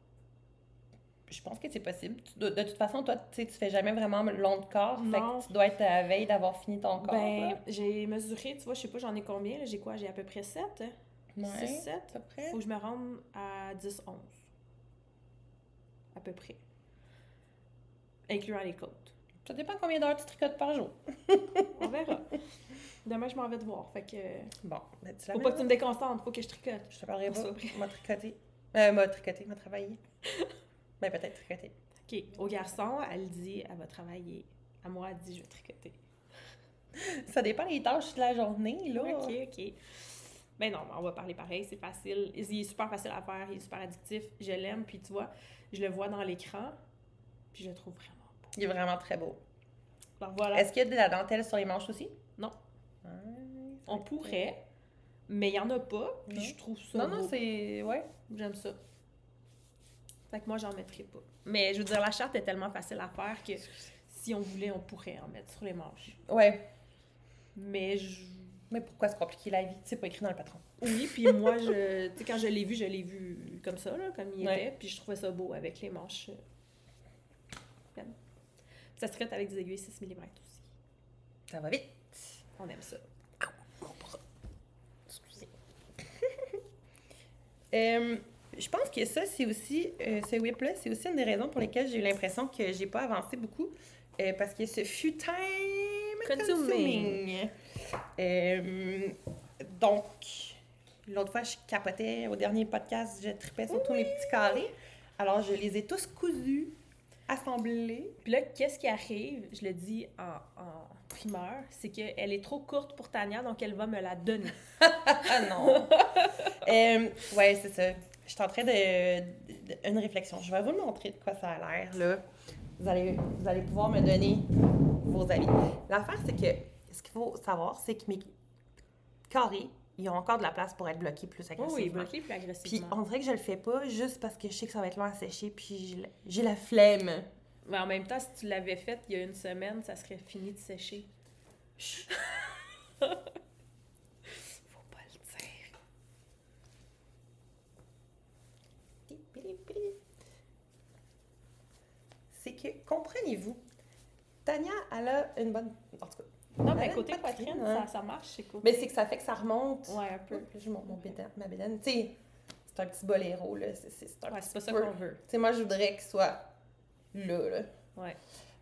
Je pense que c'est possible. De toute façon, toi, tu sais, tu fais jamais vraiment long de corps. Non. Fait que tu dois être à la veille d'avoir fini ton corps. Ben, là. j'ai mesuré, tu vois, je sais pas, j'en ai combien, là? J'ai quoi? J'ai à peu près 7? Ouais, 6-7? à peu près. Faut que je me rende à 10-11. À peu près. Incluant les côtes. Ça dépend combien d'heures tu tricotes par jour. On verra. Demain, je m'en vais te voir, fait que... Bon, ben, tu Faut pas que tu me déconcentres, faut que je tricote. Je te parlerai On pas. soit prêt. M'a tricoté. M'a travaillé. Ben, peut-être tricoté. OK. Au garçon, elle dit, elle va travailler. À moi, elle dit, je vais tricoter. Ça dépend des tâches de la journée, là. OK. Ben non, on va parler pareil, c'est facile. Il est super facile à faire, il est super addictif. Je l'aime, puis tu vois, je le vois dans l'écran, puis je le trouve vraiment beau. Il est vraiment très beau. Alors voilà. Est-ce qu'il y a de la dentelle sur les manches aussi? Non. Ah, On pourrait, mais il n'y en a pas, puis Non. je trouve ça beau. Non, c'est... Ouais. J'aime ça. Fait que moi, j'en mettrai pas. Mais je veux dire, la charte est tellement facile à faire que si on voulait, on pourrait en mettre sur les manches. Ouais. Mais Mais pourquoi se compliquer la vie? C'est pas écrit dans le patron. oui, puis moi, tu sais, quand je l'ai vu comme ça, là, comme il Ouais. était, puis je trouvais ça beau avec les manches. Pleines. Ça se traite avec des aiguilles 6 mm aussi. Ça va vite. On aime ça. Excusez. Je pense que ça, c'est aussi, ce whip-là, c'est aussi une des raisons pour lesquelles j'ai eu l'impression que j'ai pas avancé beaucoup. Parce que ce fut time consuming. Donc, l'autre fois, je capotais. Au dernier podcast, je tripais sur tous mes petits carrés. Alors, je les ai tous cousus, assemblés. Puis là, qu'est-ce qui arrive, je le dis en primeur, c'est qu'elle est trop courte pour Tania, donc elle va me la donner. Ah non! Ouais, c'est ça. Je suis en train de une réflexion. Je vais vous montrer de quoi ça a l'air, là. Vous allez pouvoir me donner vos avis. L'affaire, c'est que ce qu'il faut savoir, c'est que mes carrés, ils ont encore de la place pour être bloqués plus agressivement. Oui, bloqué plus Puis agressivement. on dirait que je le fais pas juste parce que je sais que ça va être long à sécher, puis j'ai la flemme. Mais en même temps, si tu l'avais fait il y a une semaine, ça serait fini de sécher. Chut. Faut pas le dire. C'est que, comprenez-vous, Tania, elle a une bonne... En tout cas, Non, elle mais a côté une poitrine, poitrine, hein. ça marche, c'est côté. Mais c'est que ça fait que ça remonte. Ouais, un peu. Je monte ma bédaine. Tu sais, c'est un petit boléro, là. C'est un Ouais, petit c'est pas ça peu. qu'on veut. Tu sais, moi, je voudrais qu'il soit là. Ouais.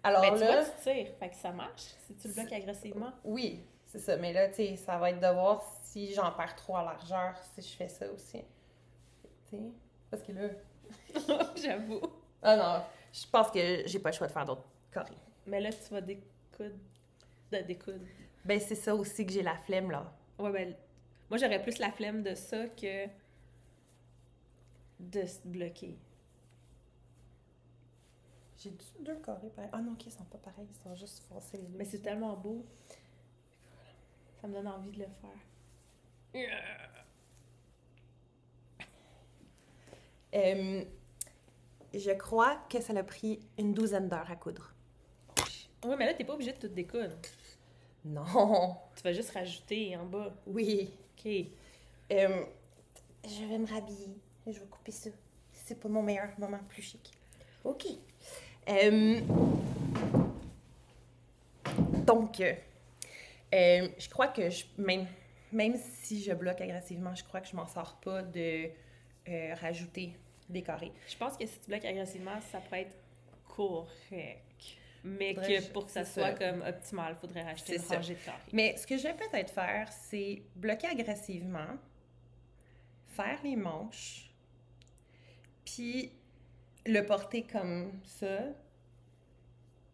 Alors Mais tu là, vois, tu tires, fait que ça marche si tu le bloques agressivement. oui, c'est ça. Mais là, tu sais, ça va être de voir si j'en perds trop à largeur, si je fais ça aussi. Tu sais, parce que là... J'avoue. Ah non, je pense que j'ai pas le choix de faire d'autres carrés. Mais là, tu vas découdre. Découdre. Ben, c'est ça aussi que j'ai la flemme, là. Ouais, ben, moi, j'aurais plus la flemme de ça que de se bloquer. J'ai deux carrés pareils. Ah non, ok, ils sont pas pareils, ils sont juste foncés les deux. Mais c'est tellement beau. Ça me donne envie de le faire. Je crois que ça l'a pris une 12aine d'heures à coudre. Oui, mais là, t'es pas obligé de tout découdre. Non. Tu vas juste rajouter en bas. Oui. OK. Je vais me rhabiller. Je vais couper ça. C'est pas mon meilleur moment plus chic. OK. Donc, je crois que même si je bloque agressivement, je crois que je m'en sors pas de rajouter des carrés. Je pense que si tu bloques agressivement, ça peut être correct. Mais Faudrait que pour que ça c'est soit ça. comme optimal, il faudrait rajouter C'est une ça. rangée de carrés. Mais ce que je vais peut-être faire, c'est bloquer agressivement, faire les manches, puis le porter comme ça,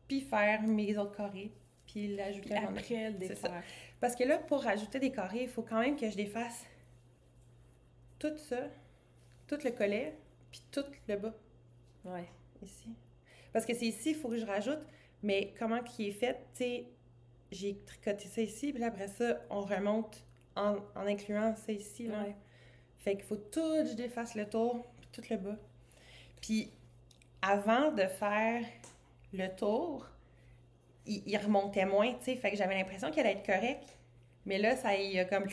puis faire mes autres carrés, puis l'ajouter Puis avant de- après, le c'est ça. défaire. Parce que là, pour rajouter des carrés, il faut quand même que je défasse tout ça, tout le collet, puis tout le bas, Ouais. ici. Parce que c'est ici, il faut que je rajoute, mais comment qu'il est fait, tu sais, j'ai tricoté ça ici, puis là, après ça, on remonte en incluant ça ici, là. Ouais. Fait qu'il faut tout, je défasse le tour, puis tout le bas. Puis avant de faire le tour, il remontait moins, tu sais, fait que j'avais l'impression qu'il allait être correct. Mais là, ça y a comme...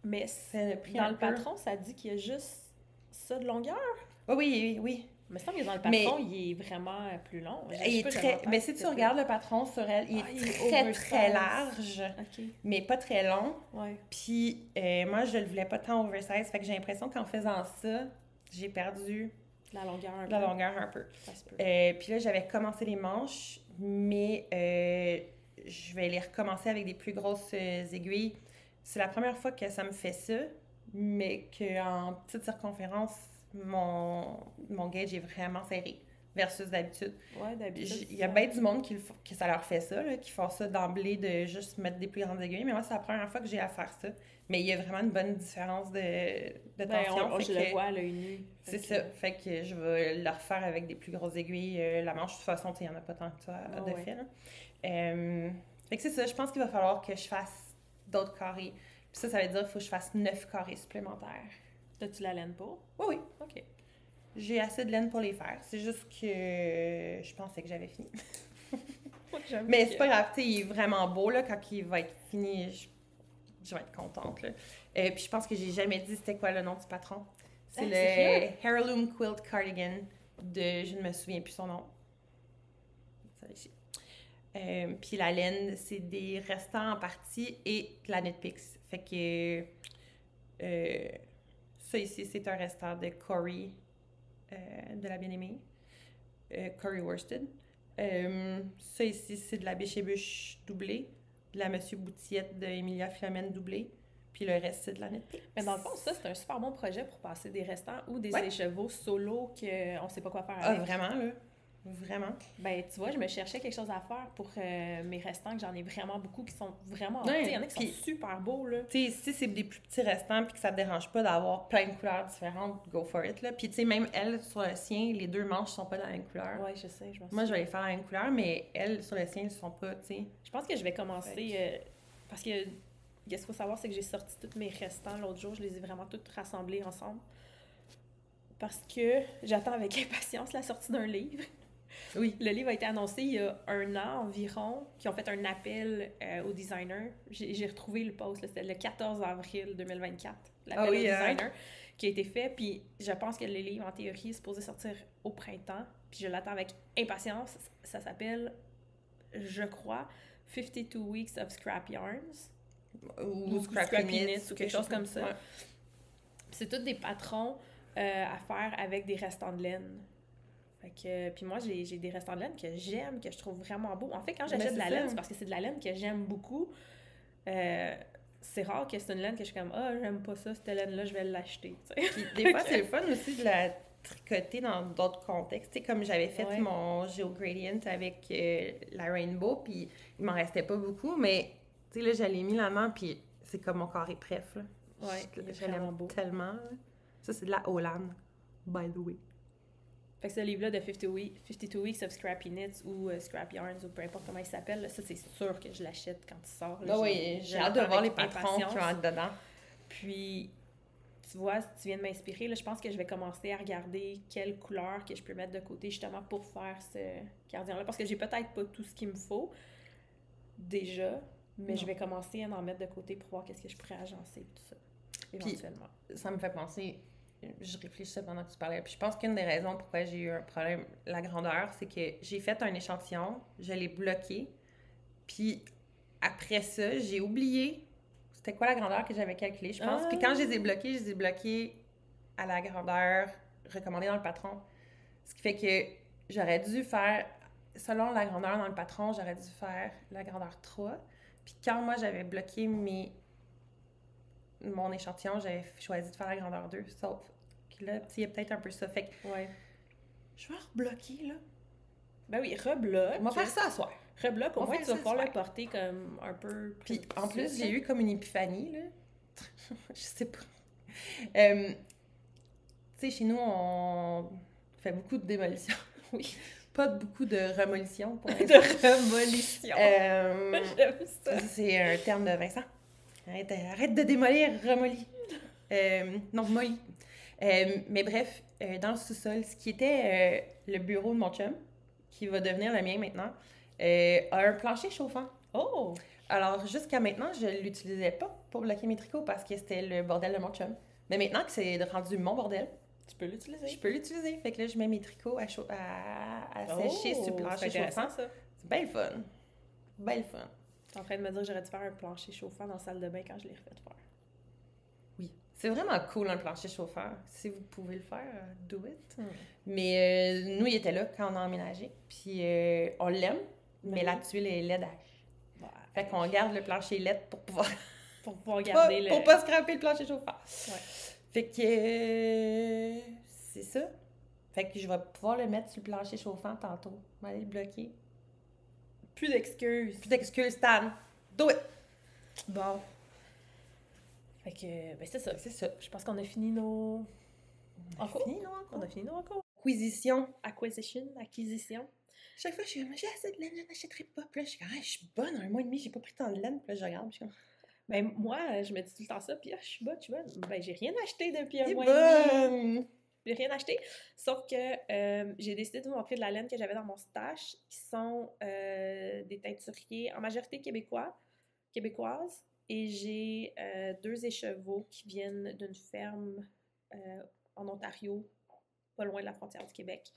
Mais Ça a pris dans un le peu. patron, ça dit qu'il y a juste ça de longueur. Oui, oui, oui. Mais ça, mais dans le Mais- patron, il est vraiment plus long. Il est très... Mais si tu regardes le patron sur elle, il Ah, est il est très, oversize. très large, OK. mais pas très long. Ouais. Puis moi, je le voulais pas tant oversize, fait que j'ai l'impression qu'en faisant ça, j'ai perdu La longueur un la peu. longueur un peu. Ça se peut. Puis là, j'avais commencé les manches, mais je vais les recommencer avec des plus grosses aiguilles. C'est la première fois que ça me fait ça, mais qu'en petite circonférence, mon gauge est vraiment serré versus d'habitude. Ouais, d'habitude. Il y a bien du monde que ça leur fait ça, là, qui font ça d'emblée de juste mettre des plus grandes aiguilles, mais moi, c'est la première fois que j'ai à faire ça. Mais il y a vraiment une bonne différence de Ben, tension. je le vois à l'œil nu. C'est Fait ça. que- Fait que je vais le refaire avec des plus grosses aiguilles. La manche, de toute façon, il n'y en a pas tant que ça Ah de ouais. fait. Là. Fait que c'est ça. Je pense qu'il va falloir que je fasse d'autres carrés. Puis ça veut dire qu'il faut que je fasse 9 carrés supplémentaires. T'as-tu la laine pour? Oui, oui. OK. J'ai assez de laine pour les faire. C'est juste que je pensais que j'avais fini. Mais c'est pas grave. Tu sais, il est vraiment beau. Là, quand il va être fini, je vais être contente. Là. Puis je pense que j'ai jamais dit c'était quoi le nom du patron. C'est Ah, le sérieux? Heirloom Quilt Cardigan de... Je ne me souviens plus son nom. Ça, ici. Puis la laine, c'est des restants en partie et de la Knitpicks. Fait que ça ici, c'est un restant de Corey, de la bien-aimée. Corey Worsted. Ça ici, c'est de la Biche et Bûche doublée. De la Monsieur Boutillette de Emilia Philomène doublée. Puis le reste, c'est de la Knitpicks. Mais dans le fond, ça, c'est un super bon projet pour passer des restants ou des Ouais. écheveaux solo qu'on sait pas quoi faire Ah, avec. vraiment, là? Vraiment. Ben, tu vois, je me cherchais quelque chose à faire pour mes restants, que j'en ai vraiment beaucoup qui sont vraiment... Ouais, tu sais, il y en a qui puis- sont super beaux, là. Tu sais, si c'est des plus petits restants puis que ça te dérange pas d'avoir plein de couleurs différentes, go for it, là. Puis tu sais, même elle, sur le sien, les deux manches sont pas de la même couleur. Ouais, je sais, je m'en Moi, je vais les faire de la même couleur, mais elle, sur le sien, ils sont pas, tu sais. Je pense que je vais commencer... parce que, ce qu'il faut savoir, c'est que j'ai sorti tous mes restants l'autre jour. Je les ai vraiment tous rassemblés ensemble. Parce que j'attends avec impatience la sortie d'un livre. Oui. Le livre a été annoncé il y a un an environ, qui ont fait un appel aux designers. J'ai retrouvé le post, là, c'était le 14 avril 2024, l'appel aux designers qui a été fait. Puis je pense que le livre, en théorie, est supposé sortir au printemps. Puis je l'attends avec impatience. Ça s'appelle, je crois, 52 Weeks of Scrap Yarns. Ou Scrappy Knits, ou quelque chose comme ça. Ouais. C'est tous des patrons à faire avec des restants de laine. Fait que, puis moi, j'ai des restants de laine que j'aime, que je trouve vraiment beaux. En fait, quand j'achète de la laine, c'est parce que c'est de la laine que j'aime beaucoup. C'est rare que c'est une laine que je suis comme « Ah, j'aime pas ça, cette laine-là, je vais l'acheter. » Puis des fois, c'est le fun aussi de la tricoter dans d'autres contextes. Tu sais, comme j'avais fait Ouais. mon Geo-Gradient avec la Rainbow, puis il m'en restait pas beaucoup, mais tu sais, là, je l'ai mis là-dedans, puis c'est comme mon carré préf, là. Ouais, il est Je vraiment l'aime beau. tellement, là. Ça, c'est de la Hollande, by the way. Fait que ce livre-là de 52 Weeks of Scrappy Knits ou Scrap Yarns ou peu importe comment il s'appelle, là, ça, c'est sûr que je l'achète quand il sort. Là. Ah oui, j'ai hâte de l'attends voir les avec patrons qui impatience. vont être dedans. Puis, tu vois, si tu viens de m'inspirer, là, je pense que je vais commencer à regarder quelle couleur que je peux mettre de côté justement pour faire ce gardien-là. Parce que j'ai peut-être pas tout ce qu'il me faut déjà, mais Non. je vais commencer à en mettre de côté pour voir qu'est-ce que je pourrais agencer tout ça, éventuellement. Ça me fait penser, je réfléchissais pendant que tu parlais, puis je pense qu'une des raisons pourquoi j'ai eu un problème, la grandeur, c'est que j'ai fait un échantillon, je l'ai bloqué, puis après ça, j'ai oublié c'était quoi la grandeur que j'avais calculée, je pense. Puis quand je les ai bloqués à la grandeur recommandée dans le patron. Ce qui fait que j'aurais dû faire, selon la grandeur dans le patron, j'aurais dû faire la grandeur 3. Puis quand moi, j'avais bloqué mon échantillon, j'avais choisi de faire la grandeur 2. Sauf que là, il y a peut-être un peu ça. Fait que Ouais. je vais rebloquer, là. Ben oui, rebloque. On va faire ça à soir. Rebloc, au On moins, fait tu vas ça le pouvoir le soir. porter comme un peu Puis plus en plus, souple, j'ai là. eu comme une épiphanie, là. Je sais pas. Tu sais, chez nous, on fait beaucoup de démolition. Oui. Pas beaucoup de remolition pour De l'instant. remolition. J'aime ça. C'est un terme de Vincent. Arrête de démolir, remolis. Non, mollis. Mais bref, dans le sous-sol, ce qui était le bureau de mon chum, qui va devenir le mien maintenant, a un plancher chauffant. Oh! Alors, jusqu'à maintenant, je ne l'utilisais pas pour bloquer mes tricots parce que c'était le bordel de mon chum. Mais maintenant que c'est rendu mon bordel, Tu peux l'utiliser. je peux l'utiliser. Fait que là, je mets mes tricots à sécher sur le Oh! C'est plancher intéressant, chauffant. ça. C'est bien le fun. Bien le fun. T'es en train de me dire que j'aurais dû faire un plancher chauffant dans la salle de bain quand je l'ai refait faire. Oui. C'est vraiment cool un plancher chauffeur. Si vous pouvez le faire, do it. Hmm. Mais nous, il était là quand on a emménagé. Puis on l'aime, mais Oui. la tuile est laide. Ouais. Fait qu'on garde le plancher LED pour pouvoir Pour pouvoir garder le... pour pas scraper le plancher chauffant. Ouais. Fait que c'est ça. Fait que je vais pouvoir le mettre sur le plancher chauffant tantôt. Je vais aller le bloquer. Plus d'excuses. Plus d'excuses, Stan. Do it! Bon. Fait que, ben c'est ça. C'est ça. Je pense qu'on a fini nos... On a Encore? fini, non, encore? On a fini nos recours. Acquisition. Acquisition. Chaque fois, je suis comme, j'ai assez de laine, je n'achèterai pas. Puis là, je suis comme, ah, je suis bonne, 1 mois et demi, j'ai pas pris tant de laine. Puis là, je regarde, puis je suis comme, Ben moi, je me dis tout le temps ça, puis je suis bonne, je suis bonne. Ben j'ai rien acheté depuis un t'es mois et demi. bonne! J'ai rien acheté. Sauf que j'ai décidé de vous montrer de la laine que j'avais dans mon stash, qui sont des teinturiers en majorité québécoises. Et j'ai 2 écheveaux qui viennent d'une ferme en Ontario, pas loin de la frontière du Québec.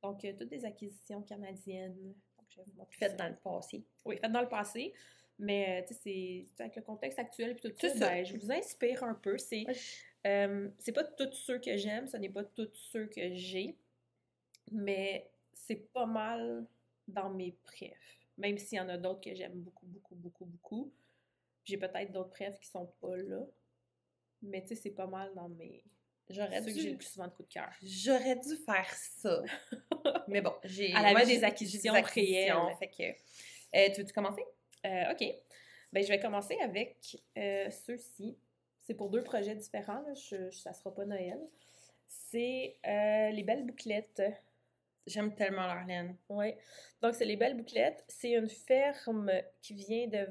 Donc, toutes des acquisitions canadiennes. Donc, je vais vous montrer Faites ça. dans le passé. Oui, faites dans le passé. Mais, tu sais, c'est avec le contexte actuel et tout C'est ça, ça. ben, je vous inspire un peu. C'est pas tous ceux que j'aime, ce n'est pas tous ceux que j'ai, mais c'est pas mal dans mes préfs. Même s'il y en a d'autres que j'aime beaucoup, beaucoup, beaucoup, beaucoup. J'ai peut-être d'autres préfs qui sont pas là, mais tu sais, c'est pas mal dans mes... J'aurais ceux que j'ai le dû, plus souvent de coup de cœur. j'aurais dû faire ça. Mais bon, Elle avait des acquisitions réelles. Fait que, tu veux-tu commencer? OK. Ben, je vais commencer avec ceux-ci. C'est pour 2 projets différents, là. Ça sera pas Noël. C'est les belles bouclettes. J'aime tellement leur laine. Oui. Donc, c'est les belles bouclettes. C'est une ferme qui vient de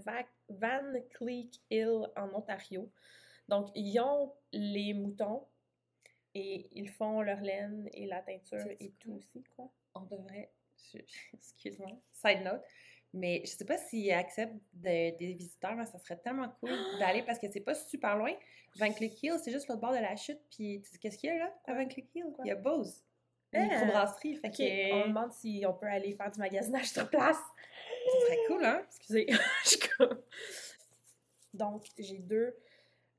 Van Cleek Hill en Ontario. Donc, ils ont les moutons et ils font leur laine et la teinture C'est et tout aussi, quoi. On devrait, excuse-moi, side note, mais je sais pas s'ils acceptent des visiteurs, mais ça serait tellement cool d'aller parce que c'est pas super loin. Van Cleek Hill, c'est juste l'autre bord de la chute, puis qu'est-ce qu'il y a là à Van Cleek Hill? Quoi? Il y a Bose, une Ah! microbrasserie, fait OK, que on demande si on peut aller faire du magasinage sur place. ça serait cool, hein? Excusez, je suis comme... Donc, j'ai 2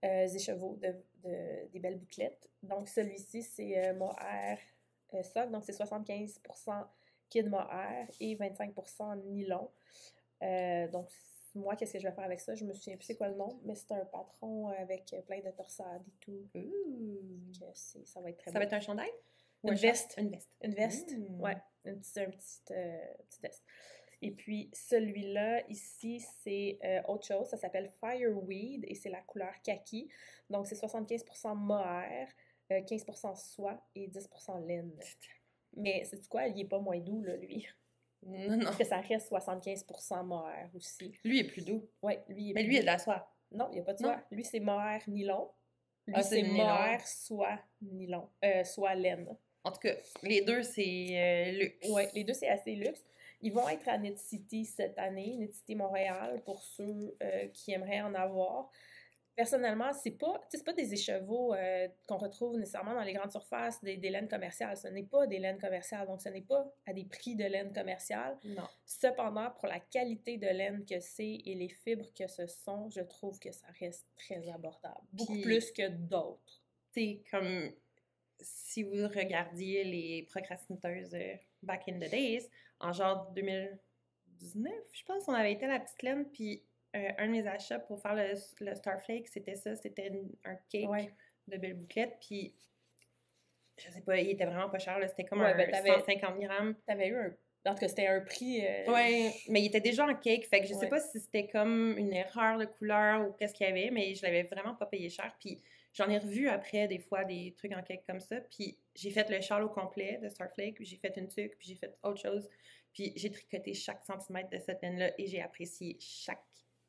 écheveaux des belles bouclettes. Donc, celui-ci, c'est mohair socle. Donc, c'est 75% kid mohair et 25% nylon. Donc, moi, qu'est-ce que je vais faire avec ça? Je me souviens plus c'est quoi le nom, mais c'est un patron avec plein de torsades et tout. Que ça va être très Ça beau. va être un chandail? Ou Une un veste. Une veste. Une veste, Mm. ouais. Un petit veste. Et puis, celui-là, ici, c'est autre chose. Ça s'appelle Fireweed et c'est la couleur kaki. Donc, c'est 75% mohair, 15% soie et 10% laine. Mais, sais-tu quoi? Il est pas moins doux, là, lui. Non, non. Parce que ça reste 75% mohair aussi. Lui est plus doux. Ouais, lui, il est Mais plus lui, il a doux. de la soie. Non, il n'y a pas de Non. soie. Lui, c'est mohair nylon. Lui, Ah, c'est c'est le nylon. mohair soie nylon. Soie laine. En tout cas, les deux, c'est luxe. Oui, les deux, c'est assez luxe. Ils vont être à Knit City cette année, Knit City Montréal, pour ceux qui aimeraient en avoir. Personnellement, c'est pas des écheveaux qu'on retrouve nécessairement dans les grandes surfaces, des laines commerciales. Ce n'est pas des laines commerciales, donc ce n'est pas à des prix de laine commerciale. Non. Cependant, pour la qualité de laine que c'est et les fibres que ce sont, je trouve que ça reste très abordable. Beaucoup Puis- plus que d'autres. C'est comme si vous regardiez les procrastinateuses back in the days, en genre 2019, je pense, on avait été à la petite laine, puis un de mes achats pour faire le Starflake, c'était ça, c'était un cake Ouais. de belle bouclette, puis je sais pas, il était vraiment pas cher, là, c'était comme Ouais, un ben, t'avais- 150 grammes. T'avais eu En tout cas, c'était un prix... Ouais, mais il était déjà en cake, fait que je sais Ouais. pas si c'était comme une erreur de couleur ou qu'est-ce qu'il y avait, mais je l'avais vraiment pas payé cher. Puis j'en ai revu après, des fois, des trucs en cake comme ça. Puis j'ai fait le châle au complet de Starflake, puis j'ai fait une tuque, puis j'ai fait autre chose. Puis j'ai tricoté chaque centimètre de cette laine-là et j'ai apprécié chaque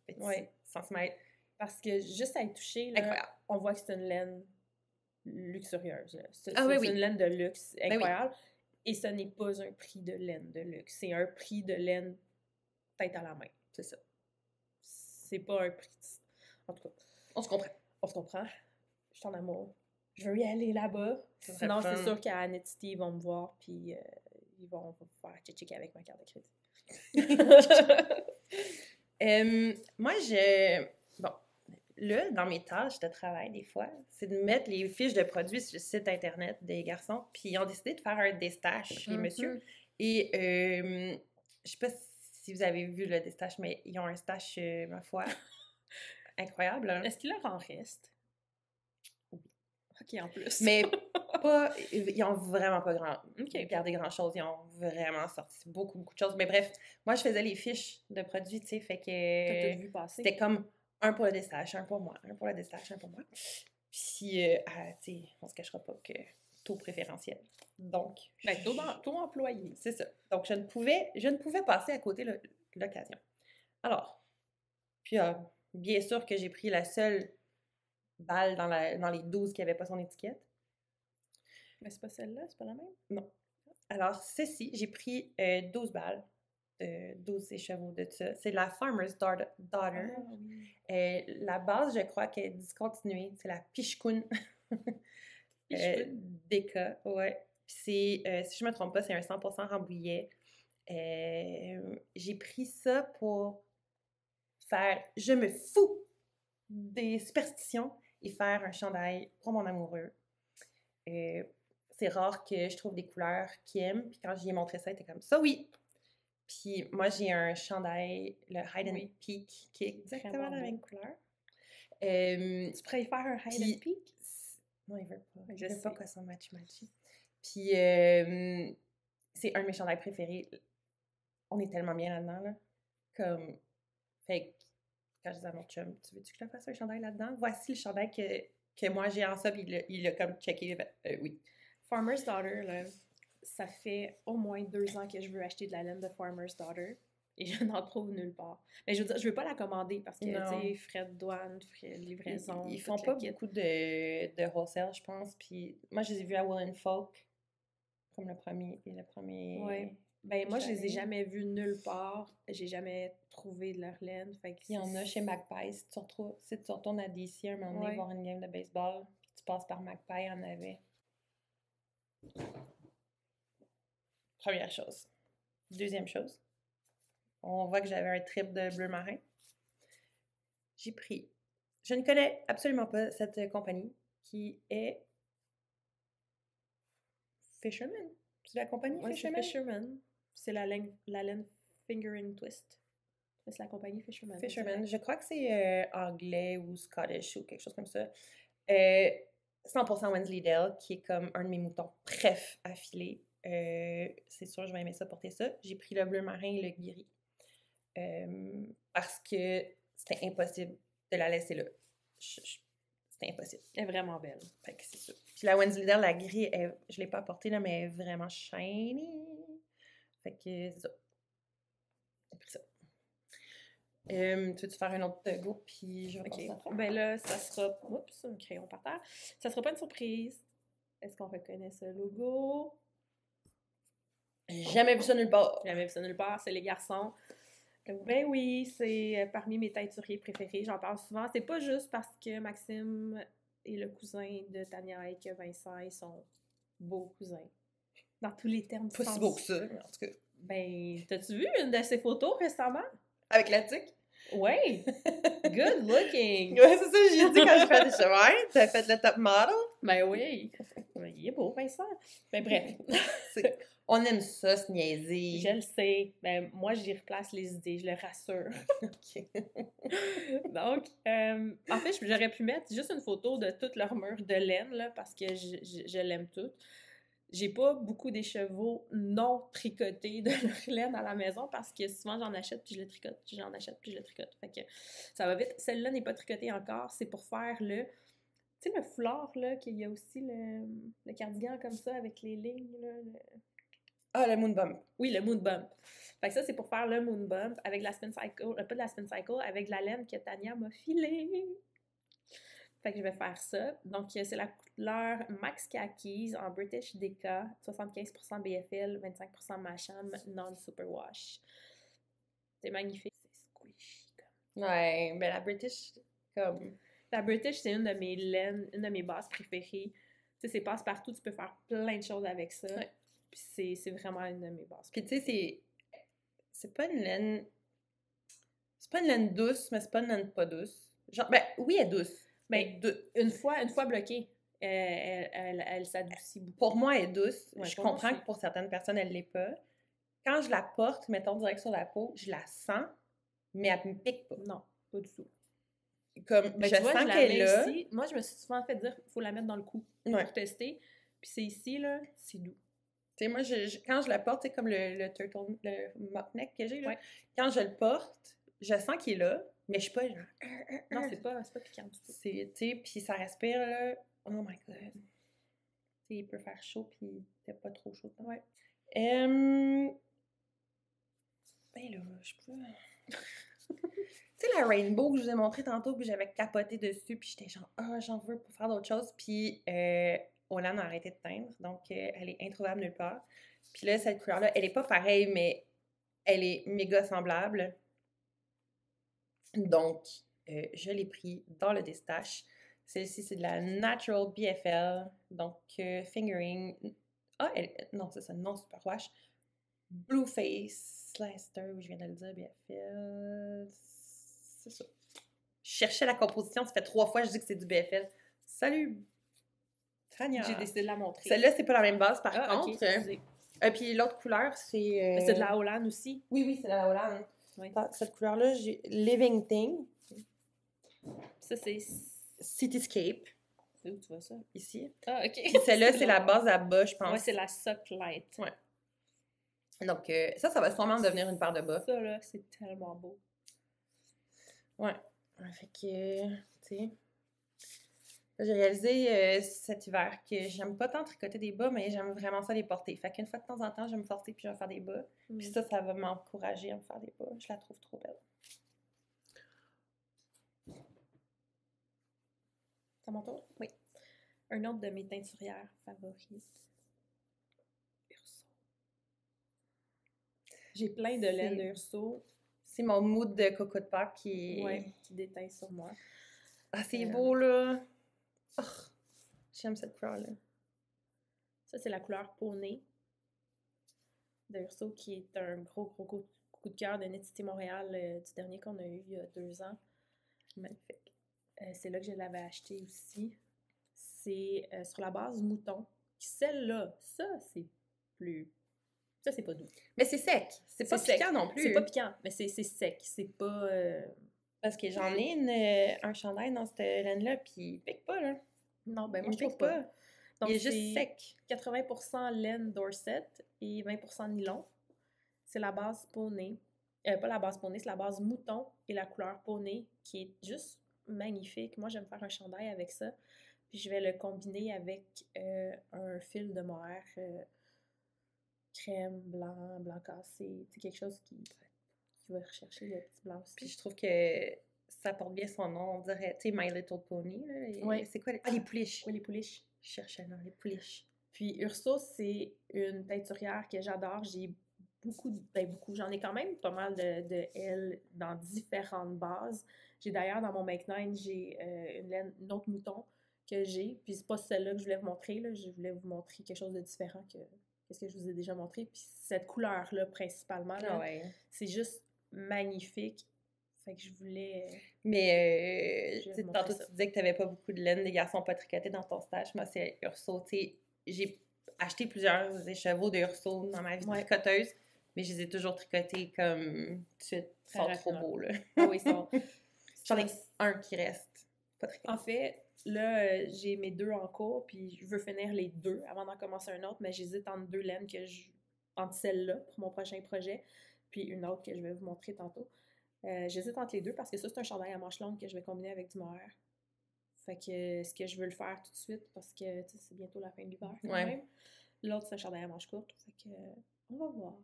petit Ouais. centimètre. Parce que juste à y toucher, là, Incroyable. on voit que c'est une laine luxurieuse. Là. Ah oui, C'est oui. une laine de luxe Ben oui. incroyable. Et ce n'est pas un prix de laine de luxe. C'est un prix de laine tête à la main. C'est ça. C'est pas un prix... En tout cas, On se comprend. on se comprend. Je suis en amour. Je veux y aller là-bas. Ça serait Sinon, fun. c'est sûr qu'à Netity, ils vont me voir, puis ils vont faire chick avec ma carte de crédit. Moi, bon, là, dans mes tâches de travail, des fois, c'est de mettre les fiches de produits sur le site Internet des garçons, puis ils ont décidé de faire un déstache, les messieurs. Et je sais pas si vous avez vu le déstache, mais ils ont un stash, ma foi, incroyable. Hein? Est-ce qu'il leur en reste? Oui. OK, en plus. Mais pas... Ils ont vraiment pas OK. gardé grand-chose. Ils ont vraiment sorti beaucoup, beaucoup de choses. Mais bref, moi, je faisais les fiches de produits, tu sais, fait T'as que... tout vu passer? C'était comme un pour le déstache, un pour moi, un pour le déstache, un pour moi. Puis, tu sais, on se cachera pas que taux préférentiel. Donc... Ben, taux employé. C'est ça. Donc, je ne pouvais passer à côté de l'occasion. Alors, puis bien sûr que j'ai pris la seule balle dans les 12 qui n'avaient pas son étiquette. Mais c'est pas celle-là, c'est pas la même? Non. Alors, ceci, j'ai pris 12 balles, 12 écheveaux de ça. C'est la Farmer's Daughter. Ah, oui. La base, je crois qu'elle est discontinuée. C'est la Pichkoun. Deka, ouais. Puis c'est, si je me trompe pas, c'est un 100% rambouillet. J'ai pris ça pour faire « je me fous des superstitions » et faire un chandail pour mon amoureux. C'est rare que je trouve des couleurs qu'il aime. Puis quand j'y ai montré ça, il était comme « ça, oui! » Puis moi, j'ai un chandail, le Hide and Peak, qui est exactement la même couleur. Tu préfères un Hide and Peak? Non, il veut pas. Je Il veut pas sais. que ça match. Puis c'est un de mes chandails préférés. On est tellement bien là-dedans, là. Comme, fait que quand je dis à mon chum, tu veux-tu que je te fasse un chandail là-dedans? Voici le chandail que moi j'ai en ça, puis il a comme checké, il a fait, oui. Farmer's Daughter, là, ça fait au moins 2 ans que je veux acheter de la laine de Farmer's Daughter et je n'en trouve nulle part. Mais je veux dire, je veux pas la commander parce que, tu sais, frais de douane, frais de livraison. Ils font pas beaucoup de wholesale, je pense. Puis moi, je les ai vus à Will & Folk, comme le premier. Ouais. Ben, moi, je les ai jamais vus nulle part. J'ai jamais trouvé de leur laine. Fait que il y en a chez Magpie. Si tu retournes à DC un moment donné, voir une game de baseball, puis tu passes par Magpie, il y en avait. Première chose. Deuxième chose. On voit que j'avais un trip de bleu marin. J'ai pris. Je ne connais absolument pas cette compagnie qui est Fisherman. C'est la compagnie Fisherman? C'est Fisherman. C'est la laine Fingering Twist. C'est la compagnie Fisherman. Fisherman. Je crois que c'est anglais ou Scottish ou quelque chose comme ça. 100% Wensleydale, qui est comme un de mes moutons préf à filer. C'est sûr, je vais aimer ça, porter ça. J'ai pris le bleu marin et le gris. Parce que c'était impossible de la laisser là. C'était impossible. Elle est vraiment belle. Fait que c'est ça. Puis la Wensleydale, la gris, je l'ai pas apportée là, mais elle est vraiment shiny. Fait que c'est ça. J'ai pris ça. Tu veux-tu faire un autre go, puis je vais passer après? Ben là, ça sera... Oups, un crayon par terre. Ça sera pas une surprise. Est-ce qu'on reconnaît ce logo? J'ai jamais vu ça nulle part. Jamais vu ça nulle part, c'est les garçons. Ben oui, c'est parmi mes teinturiers préférés. J'en parle souvent. C'est pas juste parce que Maxime est le cousin de Tania et que Vincent est son beau cousin. Dans tous les termes du Pas sens. si beau que ça, en tout cas. Ben, t'as-tu vu une de ses photos récemment? Avec la tique? Oui! Good looking! Ouais, c'est ça, j'ai dit quand j'ai fait des chemins. T'as fait le top model? Ben oui! Il est beau, Vincent! Ben bref. On aime ça, se niaiser. Je le sais. Ben, moi, j'y replace les idées, je le rassure. Donc, en fait, j'aurais pu mettre juste une photo de tout leur mur de laine, là, parce que je l'aime toute. j'ai pas beaucoup d'écheveaux non tricotés de leur laine à la maison parce que souvent j'en achète puis je le tricote, puis j'en achète puis je le tricote. Fait que ça va vite. Celle-là n'est pas tricotée encore, c'est pour faire le... Tu sais, le foulard, là, qu'il y a aussi le cardigan comme ça avec les lignes, là. Ah, le Moon Bump. Oui, le Moon Bump. Fait que ça, c'est pour faire le Moon Bump avec la Spin Cycle, pas de la Spin Cycle, avec de la laine que Tania m'a filée. Fait que je vais faire ça. Donc, c'est la couleur Max Khakis en British Deca, 75% BFL, 25% Masham, non-superwash. C'est magnifique. C'est squishy. Ouais, mais la British, comme... La British, c'est une de mes laines, une de mes bases préférées. Tu sais, c'est passe-partout, tu peux faire plein de choses avec ça. Ouais. Puis c'est vraiment une de mes bases. Puis tu sais, c'est pas une laine... C'est pas une laine douce, mais c'est pas une laine pas douce. Genre, ben oui, elle est douce. Ben, une fois bloquée, elle s'adoucit beaucoup. Pour moi, elle est douce. Ouais, je pour moi comprends aussi. que pour certaines personnes, elle l'est pas. Quand je la porte, mettons direct sur la peau, je la sens, mais elle me pique pas. Non, pas du tout. Comme, Ben, je tu vois, sens je la qu'elle mets est là. ici. Moi, je me suis souvent fait dire qu'il faut la mettre dans le cou Ouais. pour tester. Puis c'est ici, là, c'est doux. Tu sais, moi, quand je la porte, c'est comme le turtle, le mock neck que j'ai, là. Ouais. Quand je le porte, je sens qu'il est là, mais je suis pas genre... Non, c'est pas piquant du tout. Tu sais, puis ça respire, là. Oh my God. Tu sais, il peut faire chaud, puis t'as pas trop chaud. Ouais. Ben là, je peux... Tu sais, la rainbow que je vous ai montré tantôt, puis j'avais capoté dessus, puis j'étais genre, ah, j'en veux pour faire d'autres choses. Puis Olan a arrêté de teindre, donc elle est introuvable nulle part. Puis là, cette couleur-là, elle est pas pareille, mais elle est méga semblable. Donc, je l'ai pris dans le Destache. Celle-ci, c'est de la Natural BFL, donc fingering. Ah, non, c'est ça, non Superwash. Blueface, Leicester, oui, je viens de le dire, BFL. C'est ça. Je cherchais la composition, ça fait 3 fois que je dis que c'est du BFL. Salut, Tania. J'ai décidé de la montrer. Celle-là, c'est pas la même base, par contre. contre. Puis l'autre couleur, c'est... C'est de la Holland aussi. Oui, c'est de la Hollande. Oui. Cette couleur-là, j'ai Living Thing. Ça, c'est... Cityscape. C'est où tu vois ça? Ici. Ah, OK. Puis celle-là, c'est la base à bas, je pense. Ouais, c'est la Sock Light. Ouais. Donc, ça va sûrement devenir une paire de bas. Ça, là, c'est tellement beau. Ouais. Fait que, tu sais... J'ai réalisé cet hiver que j'aime pas tant tricoter des bas, mais j'aime vraiment ça les porter. Fait qu'une fois de temps en temps, je vais me forcer puis je vais faire des bas. Puis ça va m'encourager à me faire des bas. Je la trouve trop belle. C'est à mon tour? Oui. Un autre de mes teinturières favorites. Urso. J'ai plein de laine d'Urso. C'est mon mood de coco de Pâques qui déteint sur moi. Ah, c'est beau, là! Oh, j'aime cette couleur-là. Ça, c'est la couleur poney d'Urso, qui est un gros coup de cœur de Netity Montréal, du dernier qu'on a eu il y a 2 ans. Magnifique. C'est là que je l'avais acheté aussi. C'est sur la base mouton. Celle-là, ça, c'est plus... Ça, c'est pas doux. Mais c'est sec. C'est pas piquant non plus. C'est pas piquant, mais c'est sec. C'est pas... Parce que j'en ai un chandail dans cette laine-là, puis il pique pas, là. Non, ben moi, je pique trouve pas. Donc, il est juste sec. 80% laine Dorset et 20% nylon. C'est la base poney. Pas la base poney, c'est la base mouton et la couleur poney qui est juste magnifique. Moi, j'aime faire un chandail avec ça. Puis je vais le combiner avec un fil de mohair crème, blanc cassé. C'est quelque chose qui va rechercher le petit blanc aussi. Puis je trouve que ça porte bien son nom. On dirait, tu sais, My Little Pony. Oui. C'est quoi? Les pouliches. Oui, les pouliches. Je cherchais dans les pouliches. Puis Urso, c'est une teinturière que j'adore. J'ai beaucoup. J'en ai quand même pas mal de elle dans différentes bases. J'ai d'ailleurs dans mon Make 9, j'ai une autre mouton que j'ai. Puis c'est pas celle-là que je voulais vous montrer. Là. Je voulais vous montrer quelque chose de différent que ce que je vous ai déjà montré. Puis cette couleur-là, principalement, là, c'est juste magnifique. Fait que je voulais... Mais, tantôt, tu disais que tu n'avais pas beaucoup de laine des garçons pas tricotés dans ton stage. Moi, c'est Urso. Tu sais, j'ai acheté plusieurs écheveaux d'Urso dans ma vie de tricoteuse, mais je les ai toujours tricotés comme tout de suite. Ils sont trop beaux, là. Ah oui, ils sont... J'en ai un qui reste pas tricoté. En fait, là, j'ai mes 2 en cours, puis je veux finir les 2 avant d'en commencer un autre, mais j'hésite entre 2 laines entre celle-là pour mon prochain projet, puis une autre que je vais vous montrer tantôt. J'hésite entre les deux parce que ça, c'est un chandail à manches longues que je vais combiner avec du mohair. Fait que est-ce que je veux le faire tout de suite parce que c'est bientôt la fin de l'hiver quand même. L'autre, c'est un chandail à manches courtes. Fait que on va voir.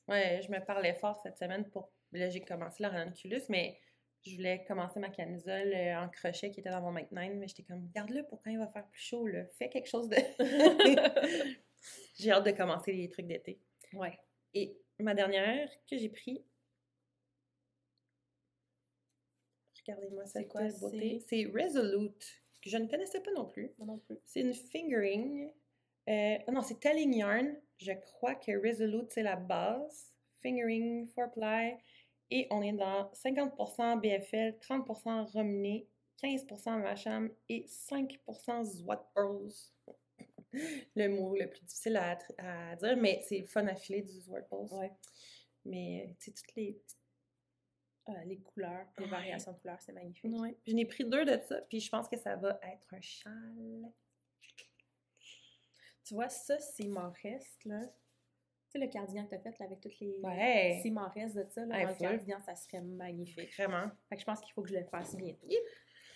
Ouais, je me parlais fort cette semaine pour. Là, j'ai commencé le ranunculus, mais je voulais commencer ma camisole en crochet qui était dans mon Mike 9, mais j'étais comme, garde-le pour quand il va faire plus chaud, là. Fais quelque chose de. J'ai hâte de commencer les trucs d'été. Ouais. Et ma dernière que j'ai pris. Regardez-moi cette beauté. C'est Resolute, que je ne connaissais pas non plus. Moi non plus. C'est une fingering. Non, c'est Telling Yarn. Je crois que Resolute, c'est la base. Fingering, 4-ply. Et on est dans 50% BFL, 30% Romney, 15% Macham et 5% Zwat Pearls. Le mot le plus difficile à dire, mais c'est fun à filer du Zwat Pearls. Ouais. Mais, tu sais, toutes les couleurs, les variations de couleurs, c'est magnifique. Ouais. Je n'ai pris 2 de ça, puis je pense que ça va être un châle. Tu vois, ça, s'il m'en reste, là. Tu sais, le cardigan que t'as fait, là, avec toutes les... Ouais. S'il m'en reste de ça, là, dans le cardigan, ça serait magnifique. Vraiment. Fait que je pense qu'il faut que je le fasse bientôt.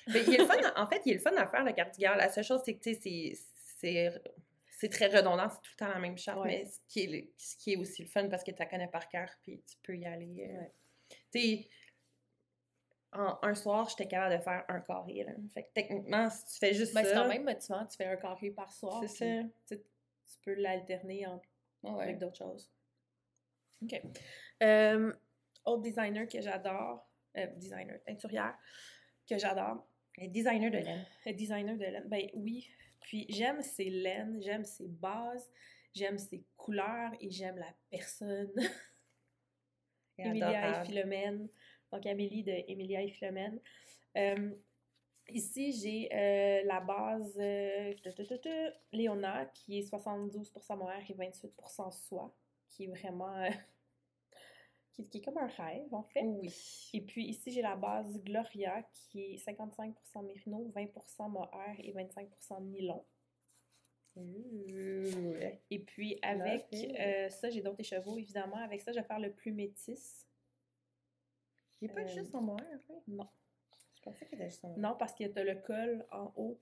Mais il est le fun, en fait, il est le fun à faire, le cardigan. La seule chose, c'est que, tu sais, c'est très redondant, c'est tout le temps la même chape, mais ce qui est aussi le fun parce que tu la connais par cœur, puis tu peux y aller. Tu sais, un soir, j'étais capable de faire un carré, là. Fait que techniquement, si tu fais juste ça... c'est quand même motivant, tu fais un carré par soir. C'est ça. Tu peux l'alterner avec d'autres choses. OK. Autre designer que j'adore, teinturière, que j'adore. Designer de laine. Designer de laine, ben oui. Puis j'aime ses laines, j'aime ses bases, j'aime ses couleurs et j'aime la personne. Emilia et Philomène. Donc Amélie de Emilia et Philomène. Ici, j'ai la base Léona qui est 72% mohair et 28% soie, qui est vraiment... qui est comme un rêve, en fait. Oui. Et puis ici, j'ai la base Gloria qui est 55% mérino, 20% mohair et 25% nylon. Et puis avec ça, j'ai d'autres écheveaux, évidemment. Avec ça, je vais faire le plus métis. Il n'est pas juste en mohair, oui? Non. Je pensais qu'il était juste en mohair. Non, parce que tu as le col en haut,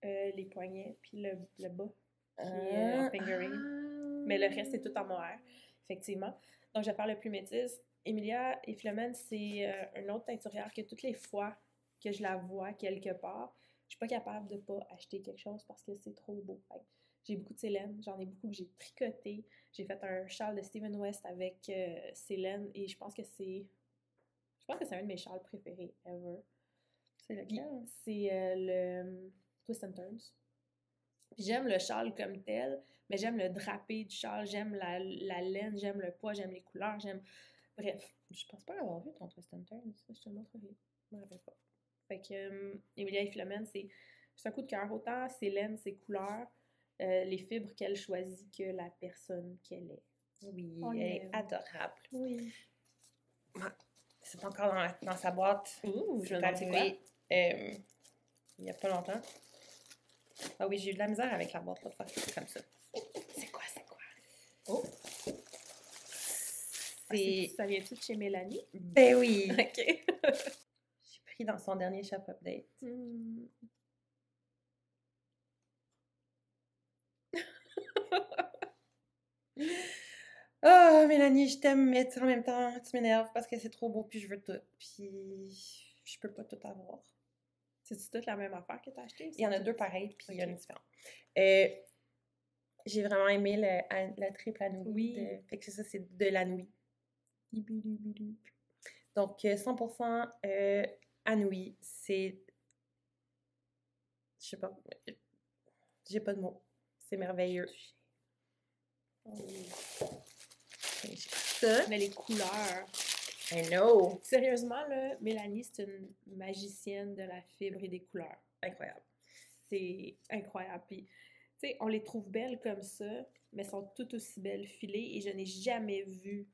les poignets, puis le bas qui est en fingering. Mais le reste, c'est tout en mohair, effectivement. Donc, je vais faire le plus métis. Emilia et Philomène, c'est une autre teinturière que toutes les fois que je la vois quelque part, je suis pas capable de pas acheter quelque chose parce que c'est trop beau. J'ai beaucoup de Célène, j'en ai beaucoup que j'ai tricoté. J'ai fait un châle de Steven West avec Célène et je pense que c'est un de mes châles préférés ever. C'est lequel? C'est le Twist and Turns. J'aime le châle comme tel, mais j'aime le drapé du châle, j'aime la laine, j'aime le poids, j'aime les couleurs, Bref. Je pense pas l'avoir vu ton Twist and Turns. Je te le montrerai. Je me rappelle pas. Fait que Emilia et Philomène, c'est un coup de cœur. Autant Célène, ses couleurs, les fibres qu'elle choisit que la personne qu'elle est. Oui, elle est adorable. Oui. C'est encore dans sa boîte. Ouh, je me demande c'est quoi. Il n'y a pas longtemps. Ah oui, j'ai eu de la misère avec la boîte l'autre fois. C'est comme ça. C'est quoi? Oh! Ça vient-tu de chez Mélanie? Ben oui! OK. J'ai pris dans son dernier shop update. Oh, Mélanie, je t'aime, mais en même temps, tu m'énerves parce que c'est trop beau, puis je veux tout. Puis je peux pas tout avoir. C'est-tu toute la même affaire que t'as acheté? Il y en a 2 pareils, puis il y en a différents. J'ai vraiment aimé la triple anouille. Oui. Fait que ça, c'est de l'anouille. Donc, 100% anouille, c'est... Je sais pas. J'ai pas de mots. C'est merveilleux. Ça, mais les couleurs. I know. Sérieusement, là, Mélanie, c'est une magicienne de la fibre et des couleurs. Incroyable. C'est incroyable. Puis, tu sais, on les trouve belles comme ça, mais elles sont toutes aussi belles filées et je n'ai jamais vu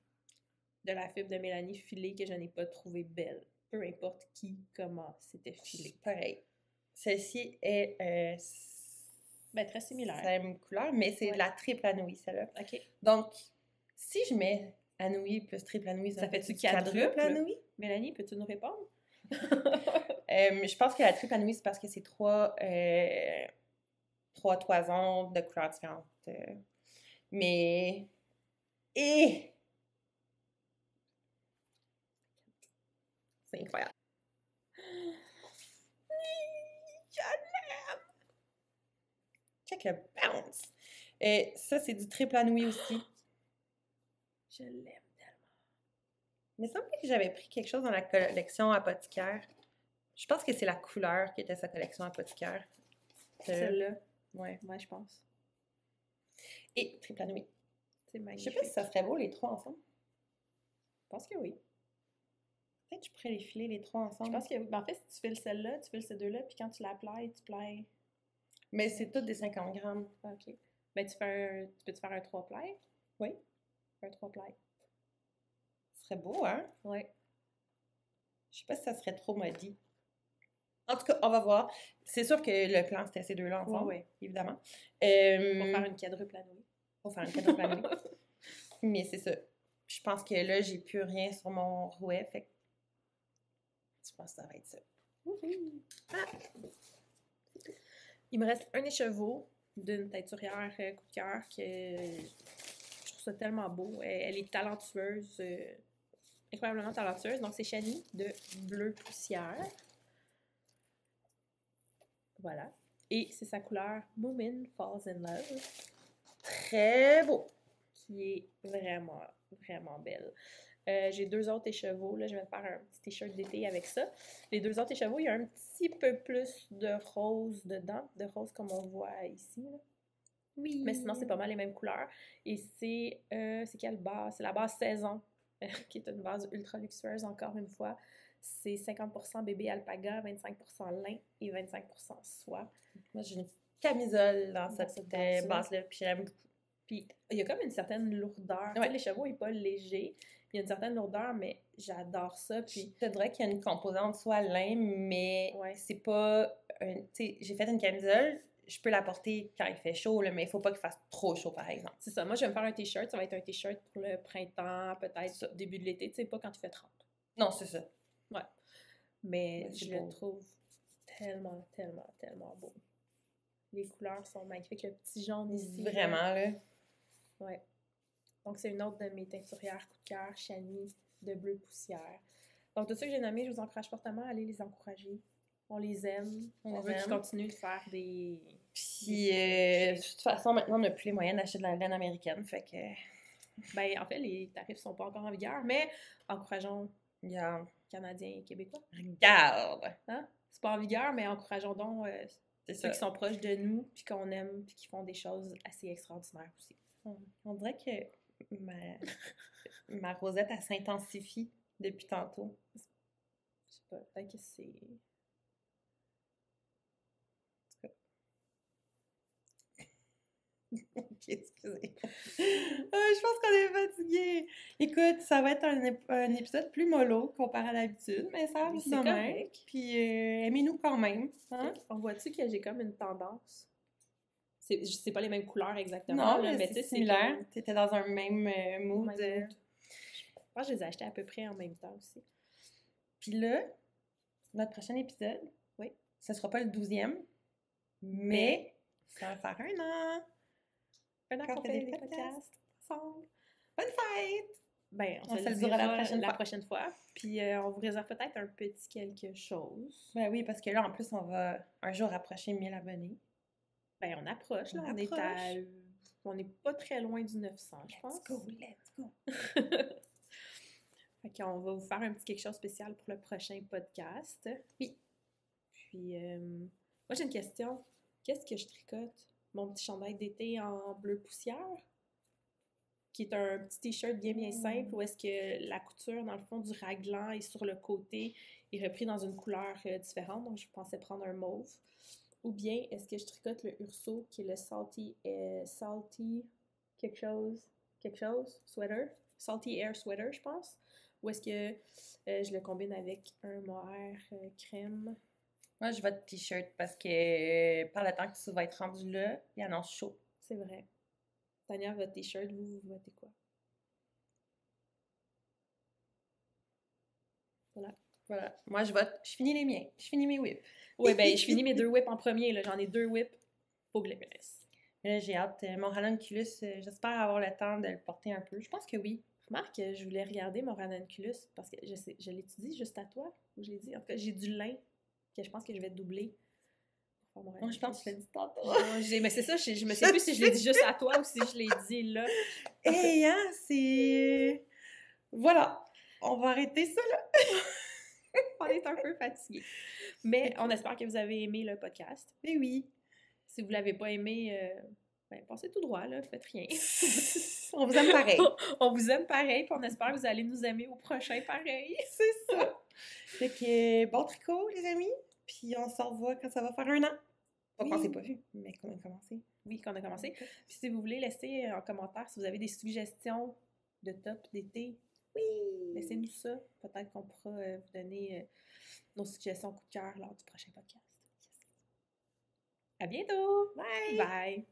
de la fibre de Mélanie filée que je n'ai pas trouvée belle. Peu importe qui, comment, c'était filé. Pareil. Celle-ci est Ben, très similaire. c'est la même couleur, mais c'est de la triple anouillie, celle-là. OK. Donc, si je mets anouillie plus triple anouillie, Ça fait-tu du quadruple? anouillie? Mélanie, peux-tu nous répondre? Je pense que la triple anouillie, c'est parce que c'est trois toisons de couleurs différentes. Mais... Et... C'est incroyable. Je l'aime! Check le bounce! Ça, c'est du triple anouillie aussi. Je l'aime tellement. Il me semble que j'avais pris quelque chose dans la collection apothicaire. Je pense que c'est la couleur qui était sa collection apothicaire. Celle-là. Ouais. Ouais, je pense. Et triple anouillie. C'est Je magnifique. sais pas si ça serait beau les trois ensemble. Je pense que oui. Peut-être que je pourrais les filer les trois ensemble. Je pense que oui. Ben, en fait, si tu files celle-là, tu files ces deux-là, puis quand tu l'applies, tu plies. Mais c'est toutes des 50 grammes. Ah, OK. Ben, tu peux-tu faire un 3 plis? Oui. Un 3 plis. Ce serait beau, hein? Ouais. Je sais pas si ça serait trop maudit. En tout cas, on va voir. C'est sûr que le plan, c'était ces deux-là ensemble, Ouais. évidemment. Pour faire Pour une quadruple anouillie. faire une quadruple anouillie. Mais c'est ça. Je pense que là, j'ai plus rien sur mon rouet, fait que je pense que ça va être ça. Ah! Il me reste un écheveau d'une teinturière coup de cœur que je trouve ça tellement beau. Elle est talentueuse, incroyablement talentueuse. Donc, c'est Shani de Bleu Poussière. Voilà. Et c'est sa couleur Moomin Falls in Love. Très beau. Qui est vraiment, vraiment belle. J'ai deux autres écheveaux. Là, je vais faire un petit t-shirt d'été avec ça. Les deux autres écheveaux, il y a un petit peu plus de rose dedans. De rose comme on voit ici. Là. Oui. Mais sinon, c'est pas mal les mêmes couleurs. Et c'est quelle base? C'est la base saison, qui est une base ultra luxueuse, encore une fois. C'est 50% bébé alpaga, 25% lin et 25% soie. Moi, j'ai une camisole dans cette base-là. base-là, puis j'aime beaucoup. Puis il y a comme une certaine lourdeur. Ouais. Les chevaux, il n'est pas léger. Il y a une certaine lourdeur, mais j'adore ça. Puis je te dirais qu'il y a une composante soit lin, mais ouais. c'est pas... Tu sais, j'ai fait une camisole, je peux la porter quand il fait chaud, là, mais il faut pas qu'il fasse trop chaud, par exemple. C'est ça. Moi, je vais me faire un t-shirt. Ça va être un t-shirt pour le printemps, peut-être début de l'été. Tu sais, pas quand il fait 30. Non, c'est ça. Ouais. Mais ouais, je le trouve tellement, tellement, tellement beau. Les couleurs sont magnifiques. Le petit jaune ici. Vraiment, là. Ouais. Donc, c'est une autre de mes teinturières coup de cœur, Shani, de Bleu Poussière. Donc, tous ceux que j'ai nommés, je vous encourage fortement à aller les encourager. On les aime. On veut qu'ils continuent de faire des... Puis, de toute façon, maintenant, on n'a plus les moyens d'acheter de la laine américaine, fait que... Ben, en fait, les tarifs sont pas encore en vigueur, mais encourageons Regarde. Canadiens et Québécois. Regarde! Hein? C'est pas en vigueur, mais encourageons donc ceux qui sont proches de nous, puis qu'on aime, puis qui font des choses assez extraordinaires aussi. On dirait que ma rosette, elle s'intensifie depuis tantôt. Je sais pas, peut-être que c'est... Ok, excusez. Je pense qu'on est fatigué. Écoute, ça va être un épisode plus mollo comparé à d'habitude, mais ça arrive de même. Puis aimez-nous quand même. Hein? On voit-tu que j'ai comme une tendance? C'est pas les mêmes couleurs exactement. Non, là, mais c'est c'est similaire. Tu étais dans un même mood. Je pense que je les ai achetés à peu près en même temps aussi. Puis là, notre prochain épisode, oui, ce sera pas le 12e, mais ça va faire un an. Un an qu'on fait des podcasts ensemble. Bonne fête! Ben, on se le dira la prochaine fois. Puis on vous réserve peut-être un petit quelque chose. Ben oui, parce que là, en plus, on va un jour approcher 1000 abonnés. Ben, on approche. Là, on n'est pas très loin du 900, je pense. Let's go! Fait qu'on va vous faire un petit quelque chose spécial pour le prochain podcast. Oui. Puis, moi, j'ai une question. Qu'est-ce que je tricote? Mon petit chandail d'été en bleu poussière, qui est un petit t-shirt bien simple, où est-ce que la couture, dans le fond, du raglan est sur le côté, est repris dans une couleur différente, donc je pensais prendre un mauve. Ou bien, est-ce que je tricote le Urso, qui est le salty quelque chose, sweater, salty air sweater, je pense. Ou est-ce que je le combine avec un mohair crème Moi, je vote t-shirt parce que par le temps que tu vas être rendu là, il annonce chaud. C'est vrai. Tania vote t-shirt, vous votez quoi? Voilà. Voilà. Moi, je vote. Je finis les miens. Je finis mes whips. Ouais, ben, je finis mes 2 whips en premier, là. J'en ai 2 whips. Faut que je les finisse. Là, j'ai hâte. Mon ranunculus, j'espère avoir le temps de le porter un peu. Je pense que oui. Remarque, je voulais regarder mon ranunculus parce que je l'étudie juste à toi, ou je l'ai dit. En tout cas, j'ai du lin que je pense que je vais doubler pour faire mon Moi, je pense que tu l'as ranunculus. dit tantôt. Non, mais c'est ça, je me sais plus si je l'ai dit juste à toi ou si je l'ai dit là. Hey, hein, c'est... Voilà. On va arrêter ça, là. On est un peu fatigué. Mais on espère que vous avez aimé le podcast. Mais oui. Si vous ne l'avez pas aimé, ben, passez tout droit, là, faites rien. On vous aime pareil. On vous aime pareil, puis on espère que vous allez nous aimer au prochain pareil. C'est ça. Fait que bon tricot, les amis. Puis on se revoit quand ça va faire 1 an. Pas qu'on Oui. s'est pas vu, mais qu'on a commencé. Oui, qu'on a commencé. Puis si vous voulez, laissez en commentaire si vous avez des suggestions de top d'été. Oui. Laissez-nous ça. Peut-être qu'on pourra vous donner nos suggestions coup de cœur lors du prochain podcast. À bientôt! Bye. Bye!